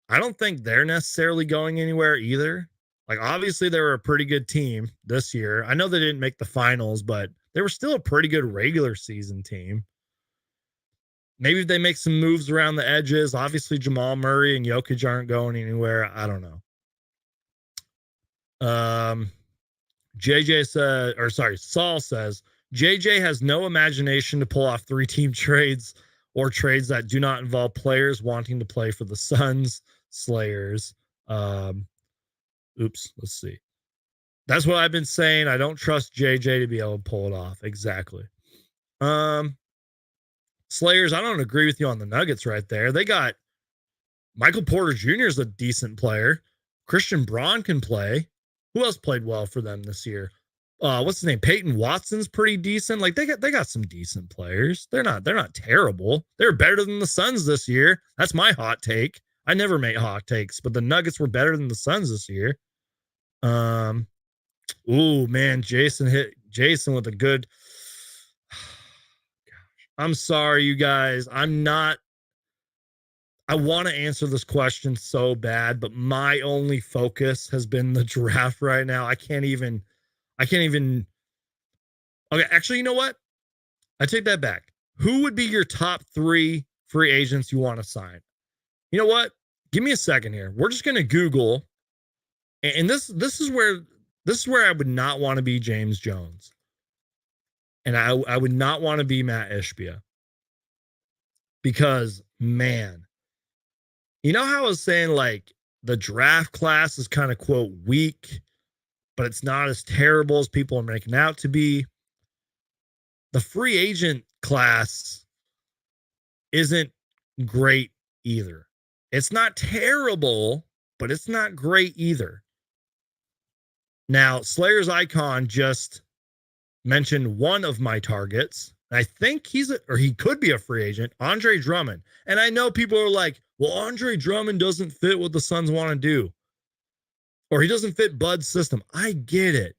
S1: I don't think they're necessarily going anywhere either. Like, obviously, they were a pretty good team this year. I know they didn't make the finals, but they were still a pretty good regular season team. Maybe they make some moves around the edges. Obviously, Jamal Murray and Jokic aren't going anywhere. I don't know. JJ said, or sorry, Saul says, JJ has no imagination to pull off 3-team trades or trades that do not involve players wanting to play for the Suns. Slayers. Let's see. That's what I've been saying. I don't trust JJ to be able to pull it off. Exactly. Slayers, I don't agree with you on the Nuggets right there. They got Michael Porter Jr. is a decent player. Christian Braun can play. Who else played well for them this year? What's his name? Peyton Watson's pretty decent. Like they got some decent players. They're not terrible. They're better than the Suns this year. That's my hot take. I never make hot takes, but the Nuggets were better than the Suns this year. Ooh, man, Jason with a good. Gosh, I'm sorry, you guys. I want to answer this question so bad, but my only focus has been the draft right now. I can't even. Okay, actually, you know what? I take that back. Who would be your top 3 free agents you want to sign? You know what? Give me a second here. We're just going to Google, and this is where I would not want to be James Jones, and I would not want to be Matt Ishbia, because man, you know how I was saying like the draft class is kind of quote weak, but it's not as terrible as people are making out to be. The free agent class isn't great either. It's not terrible, but it's not great either. Now, Slayer's Icon just mentioned one of my targets. I think he could be a free agent, Andre Drummond. And I know people are like, well, Andre Drummond doesn't fit what the Suns want to do, or he doesn't fit Bud's system. I get it.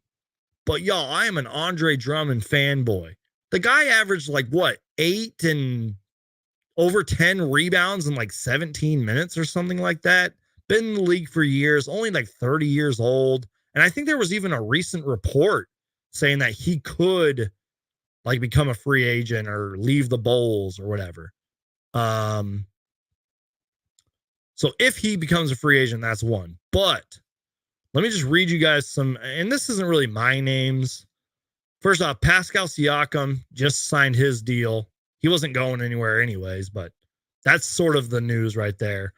S1: But y'all, I am an Andre Drummond fanboy. The guy averaged like what, 8 and over 10 rebounds in like 17 minutes or something like that. Been in the league for years, only like 30 years old. And I think there was even a recent report saying that he could like become a free agent or leave the Bulls or whatever. So if he becomes a free agent, that's one. But let me just read you guys some, and this isn't really my names. First off, Pascal Siakam just signed his deal. He wasn't going anywhere anyways, but that's sort of the news right there.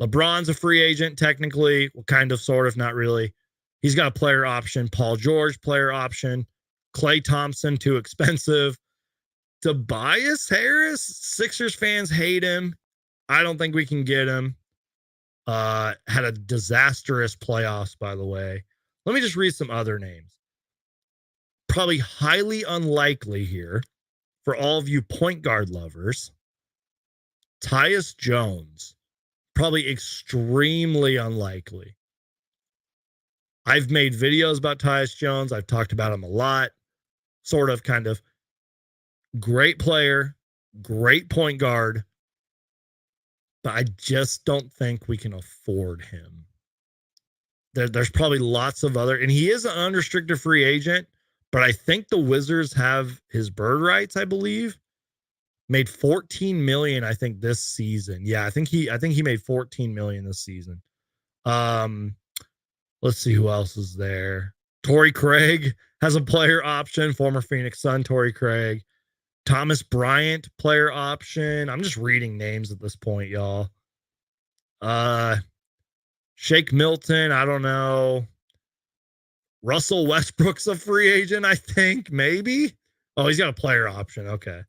S1: LeBron's a free agent, technically. Well, kind of, sort of, not really. He's got a player option. Paul George, player option. Klay Thompson, too expensive. Tobias Harris, Sixers fans hate him. I don't think we can get him. Had a disastrous playoffs, by the way. Let me just read some other names. Probably highly unlikely here for all of you point guard lovers. Tyus Jones, probably extremely unlikely. I've made videos about Tyus Jones. I've talked about him a lot. Sort of, kind of. Great player, great point guard, but I just don't think we can afford him. There's probably lots of other, and he is an unrestricted free agent, but I think the Wizards have his bird rights, I believe. Made $14 million, I think, this season. Yeah, I think he made $14 million this season. Let's see who else is there. Torrey Craig has a player option, former Phoenix Sun, Torrey Craig. Thomas Bryant, player option. I'm just reading names at this point, y'all. Shake Milton, I don't know. Russell Westbrook's a free agent, I think, maybe. Oh, he's got a player option. Okay.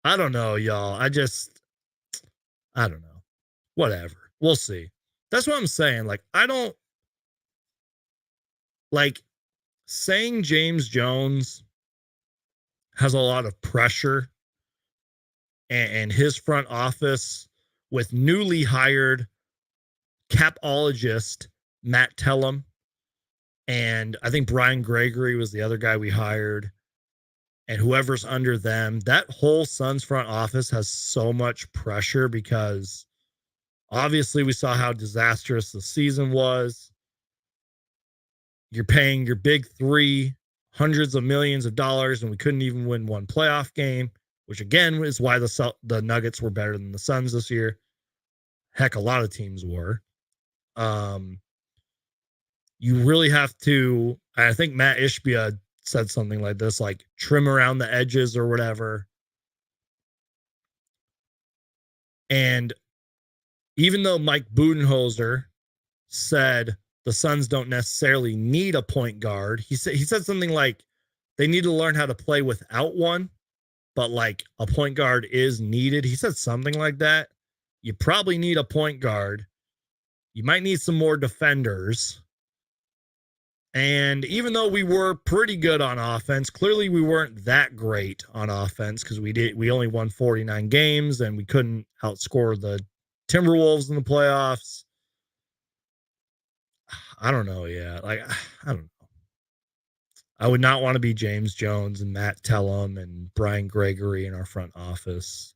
S1: I don't know, y'all. I don't know. Whatever. We'll see. That's what I'm saying. Like, I don't like saying James Jones has a lot of pressure and his front office with newly hired capologist Matt Tellem. And I think Brian Gregory was the other guy we hired. And whoever's under them, that whole Suns front office has so much pressure because obviously we saw how disastrous the season was. You're paying your big three hundreds of millions of dollars, and we couldn't even win one playoff game, which again is why the Nuggets were better than the Suns this year. Heck, a lot of teams were. You really have to, I think Matt Ishbia said something like this, like trim around the edges or whatever. And even though Mike Budenholzer said the Suns don't necessarily need a point guard, he said something like they need to learn how to play without one, but like a point guard is needed. He said something like that. You probably need a point guard. You might need some more defenders. And even though we were pretty good on offense, clearly we weren't that great on offense because we only won 49 games and we couldn't outscore the Timberwolves in the playoffs. I don't know. Yeah. Like, I don't know. I would not want to be James Jones and Matt Tellem and Brian Gregory in our front office.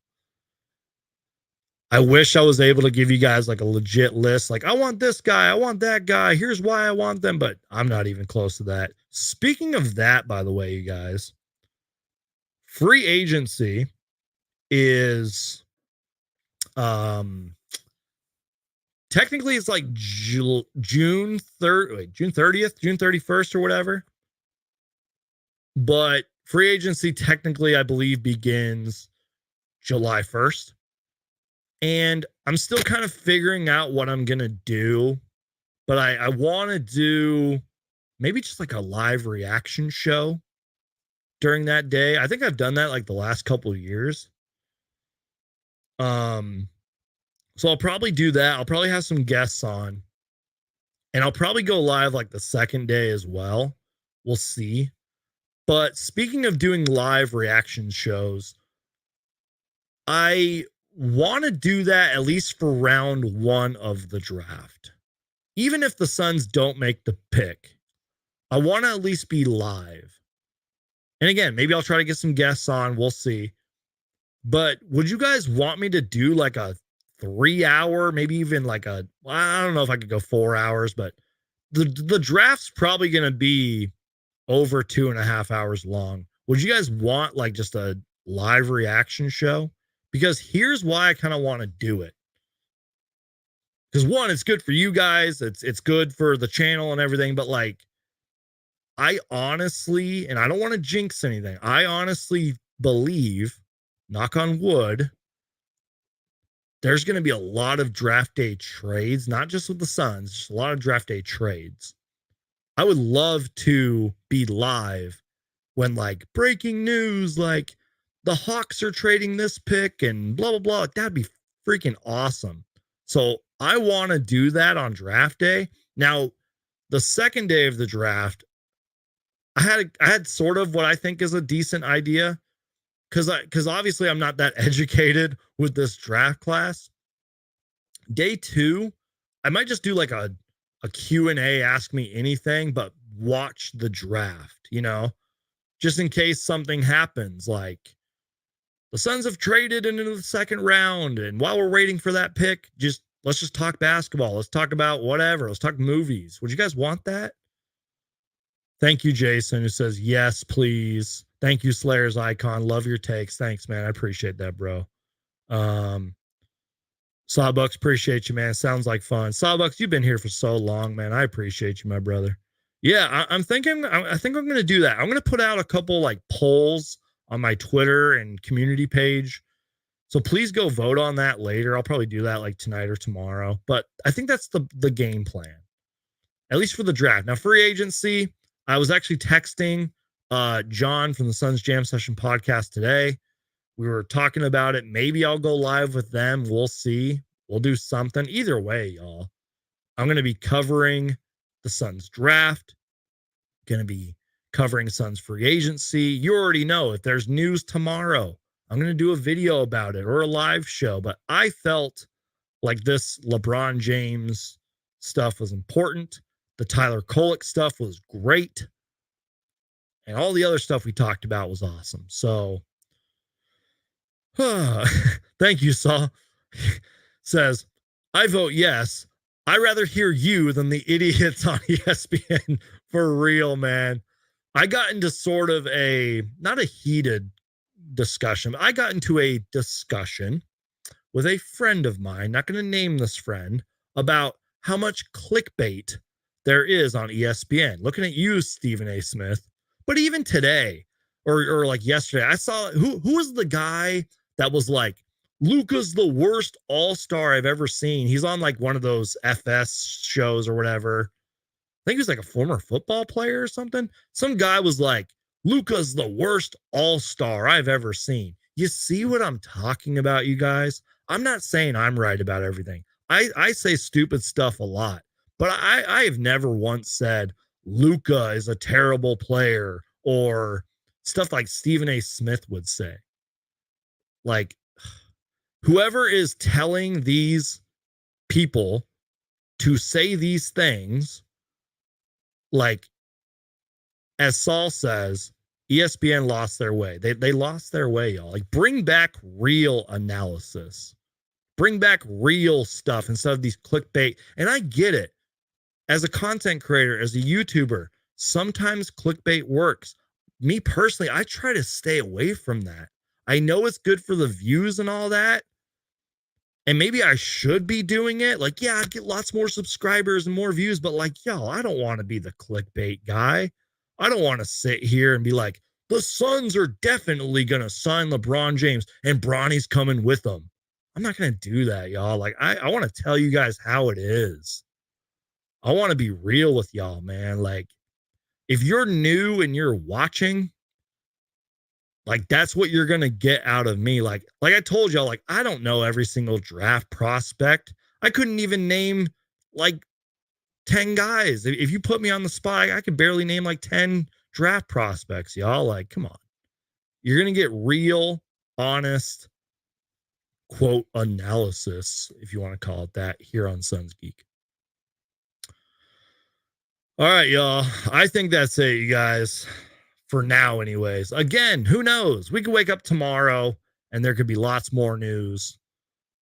S1: I wish I was able to give you guys like a legit list. Like, I want this guy. I want that guy. Here's why I want them, but I'm not even close to that. Speaking of that, by the way, you guys, free agency is, technically it's like June 30th, June 31st or whatever. But free agency technically, I believe, begins July 1st. And I'm still kind of figuring out what I'm going to do. But I want to do maybe just like a live reaction show during that day. I think I've done that like the last couple of years. So I'll probably do that. I'll probably have some guests on. And I'll probably go live like the second day as well. We'll see. But speaking of doing live reaction shows, I want to do that at least for round one of the draft. Even if the Suns don't make the pick, I want to at least be live. And again, maybe I'll try to get some guests on. We'll see. But would you guys want me to do like a 3 hour, maybe even like I don't know if I could go 4 hours, but the draft's probably going to be over 2.5 hours long. Would you guys want like just a live reaction show? Because here's why I kind of want to do it. Because one, it's good for you guys. It's good for the channel and everything. But like, I honestly, and I don't want to jinx anything, I honestly believe, knock on wood, there's going to be a lot of draft day trades, not just with the Suns, just a lot of draft day trades. I would love to be live when like breaking news, like the Hawks are trading this pick and blah, blah, blah. That'd be freaking awesome. So I want to do that on draft day. Now, the second day of the draft, I had sort of what I think is a decent idea because obviously I'm not that educated with this draft class. Day 2, I might just do like a Q&A, ask me anything, but watch the draft, you know, just in case something happens, like the Suns have traded into the second round. And while we're waiting for that pick, let's just talk basketball. Let's talk about whatever. Let's talk movies. Would you guys want that? Thank you, Jason, who says, yes, please. Thank you, Slayer's Icon. Love your takes. Thanks, man. I appreciate that, bro. Sawbucks, appreciate you, man. Sounds like fun. Sawbucks, you've been here for so long, man. I appreciate you, my brother. Yeah, I think I'm going to do that. I'm going to put out a couple like polls on my Twitter and community page. So please go vote on that later. I'll probably do that like tonight or tomorrow. But I think that's the game plan, at least for the draft. Now, free agency, I was actually texting John from the Suns Jam Session podcast today. We were talking about it. Maybe I'll go live with them. We'll see. We'll do something. Either way, y'all. I'm going to be covering the Suns draft. Going to be covering Suns free agency. You already know if there's news tomorrow, I'm going to do a video about it or a live show. But I felt like this LeBron James stuff was important. The Tyler Kolek stuff was great. And all the other stuff we talked about was awesome. So, thank you, Saul. Says, I vote yes. I'd rather hear you than the idiots on ESPN. For real, man. I got into sort of not a heated discussion, but I got into a discussion with a friend of mine, not going to name this friend, about how much clickbait there is on ESPN. Looking at you, Stephen A. Smith. But even today, or like yesterday, I saw who was the guy that was like, Luka's the worst all-star I've ever seen. He's on like one of those FS shows or whatever. I think he was like a former football player or something. Some guy was like, Luka's the worst all-star I've ever seen. You see what I'm talking about, you guys? I'm not saying I'm right about everything. I say stupid stuff a lot, but I have never once said Luka is a terrible player or stuff like Stephen A. Smith would say. Like, whoever is telling these people to say these things, like, as Saul says, ESPN lost their way. They lost their way, y'all. Like, bring back real analysis. Bring back real stuff instead of these clickbait. And I get it. As a content creator, as a YouTuber, sometimes clickbait works. Me personally, I try to stay away from that. I know it's good for the views and all that. And maybe I should be doing it. Like, yeah, I'd get lots more subscribers and more views. But like, yo, I don't want to be the clickbait guy. I don't want to sit here and be like, the Suns are definitely going to sign LeBron James and Bronny's coming with them. I'm not going to do that, y'all. Like, I want to tell you guys how it is. I want to be real with y'all, man. Like, if you're new and you're watching, like, that's what you're going to get out of me. Like I told y'all, like, I don't know every single draft prospect. I couldn't even name like 10 guys. If you put me on the spot, I could barely name like 10 draft prospects, y'all. Like, come on. You're going to get real, honest, quote, analysis, if you want to call it that, here on Suns Geek. All right, y'all. I think that's it, you guys. For now, anyways. Again, who knows? We could wake up tomorrow and there could be lots more news.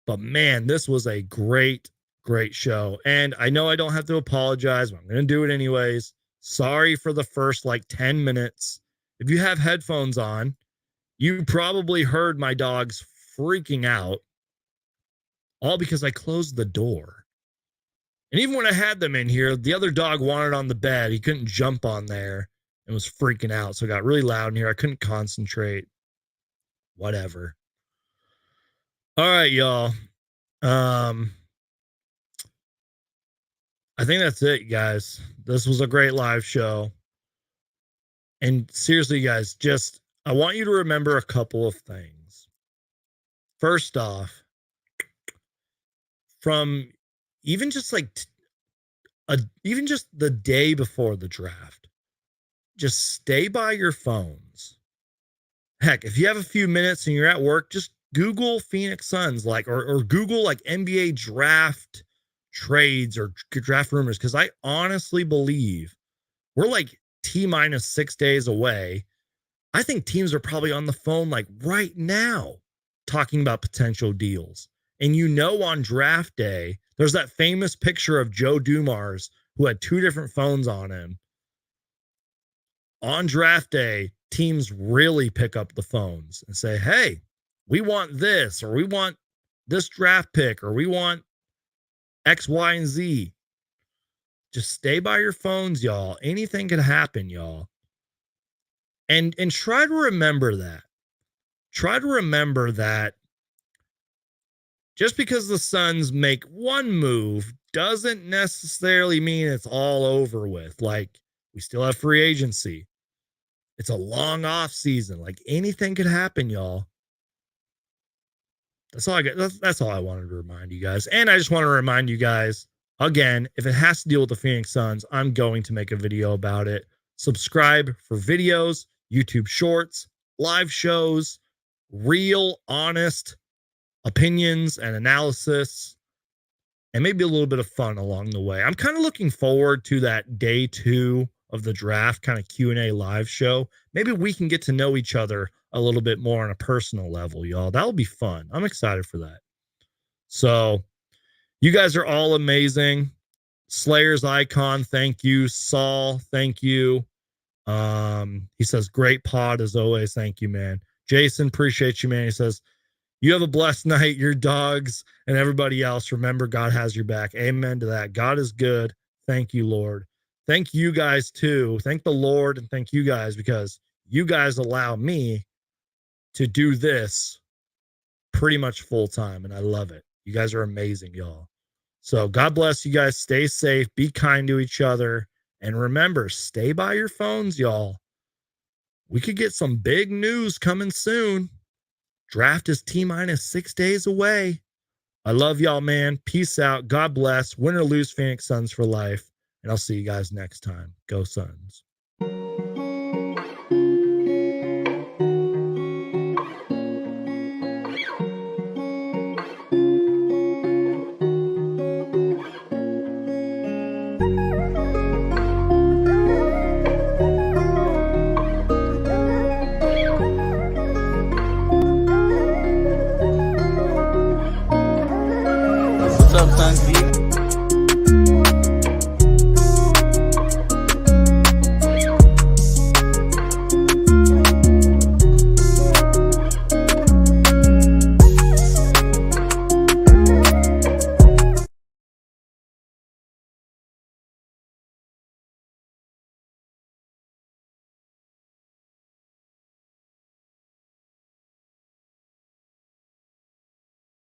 S1: But man, this was a great, great show. And I know I don't have to apologize, but I'm going to do it anyways. Sorry for the first like 10 minutes. If you have headphones on, you probably heard my dogs freaking out. All because I closed the door. And even when I had them in here, the other dog wanted on the bed. He couldn't jump on there and was freaking out. So it got really loud in here. I couldn't concentrate. Whatever. All right, y'all. I think that's it, guys. This was a great live show. And seriously, guys, just I want you to remember a couple of things. First off, from even just like even just the day before the draft, just stay by your phones. Heck, if you have a few minutes and you're at work, just Google Phoenix Suns, like, or Google like NBA draft trades or draft rumors, because I honestly believe we're like T-minus 6 days away. I think teams are probably on the phone like right now talking about potential deals. And you know, on draft day, there's that famous picture of Joe Dumars who had 2 different phones on him. On draft day, teams really pick up the phones and say, hey, we want this, or we want this draft pick, or we want X, Y, and Z. Just stay by your phones, y'all. Anything can happen, y'all. And try to remember that. Try to remember that just because the Suns make one move doesn't necessarily mean it's all over with. Like, we still have free agency. It's a long off season. Like, anything could happen, y'all. That's all I got. That's all I wanted to remind you guys. And I just want to remind you guys again, if it has to deal with the Phoenix Suns, I'm going to make a video about it. Subscribe for videos, YouTube shorts, live shows, real, honest opinions and analysis, and maybe a little bit of fun along the way. I'm kind of looking forward to that day 2 of the draft kind of Q&A live show. Maybe we can get to know each other a little bit more on a personal level, y'all. That'll be fun. I'm excited for that. So you guys are all amazing. Slayer's Icon, thank you. Saul, thank you. He says, great pod as always. Thank you, man. Jason, appreciate you, man. He says, you have a blessed night, your dogs and everybody else. Remember, God has your back. Amen to that. God is good. Thank you, Lord. Thank you guys too. Thank the Lord and thank you guys, because you guys allow me to do this pretty much full time, and I love it. You guys are amazing, y'all. So God bless you guys. Stay safe. Be kind to each other. And remember, stay by your phones, y'all. We could get some big news coming soon. Draft is T-minus 6 days away. I love y'all, man. Peace out. God bless. Win or lose, Phoenix Suns for life. And I'll see you guys next time. Go Suns.
S2: What's up, Suns?